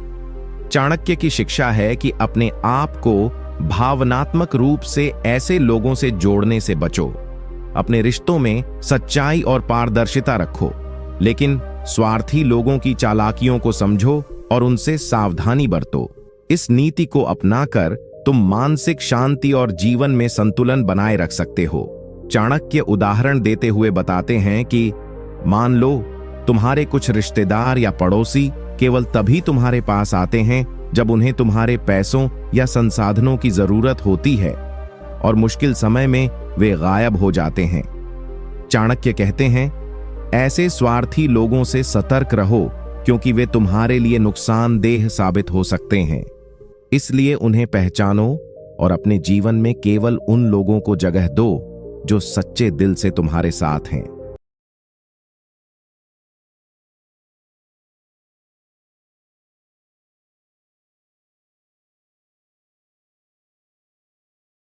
चाणक्य की शिक्षा है कि अपने आप को भावनात्मक रूप से ऐसे लोगों से जोड़ने से बचो। अपने रिश्तों में सच्चाई और पारदर्शिता रखो, लेकिन स्वार्थी लोगों की चालाकियों को समझो और उनसे सावधानी बरतो। इस नीति को अपनाकर तुम मानसिक शांति और जीवन में संतुलन बनाए रख सकते हो। चाणक्य उदाहरण देते हुए बताते हैं कि मान लो तुम्हारे कुछ रिश्तेदार या पड़ोसी केवल तभी तुम्हारे पास आते हैं जब उन्हें तुम्हारे पैसों या संसाधनों की जरूरत होती है, और मुश्किल समय में वे गायब हो जाते हैं। चाणक्य कहते हैं, ऐसे स्वार्थी लोगों से सतर्क रहो, क्योंकि वे तुम्हारे लिए नुकसानदेह साबित हो सकते हैं। इसलिए उन्हें पहचानो और अपने जीवन में केवल उन लोगों को जगह दो जो सच्चे दिल से तुम्हारे साथ हैं।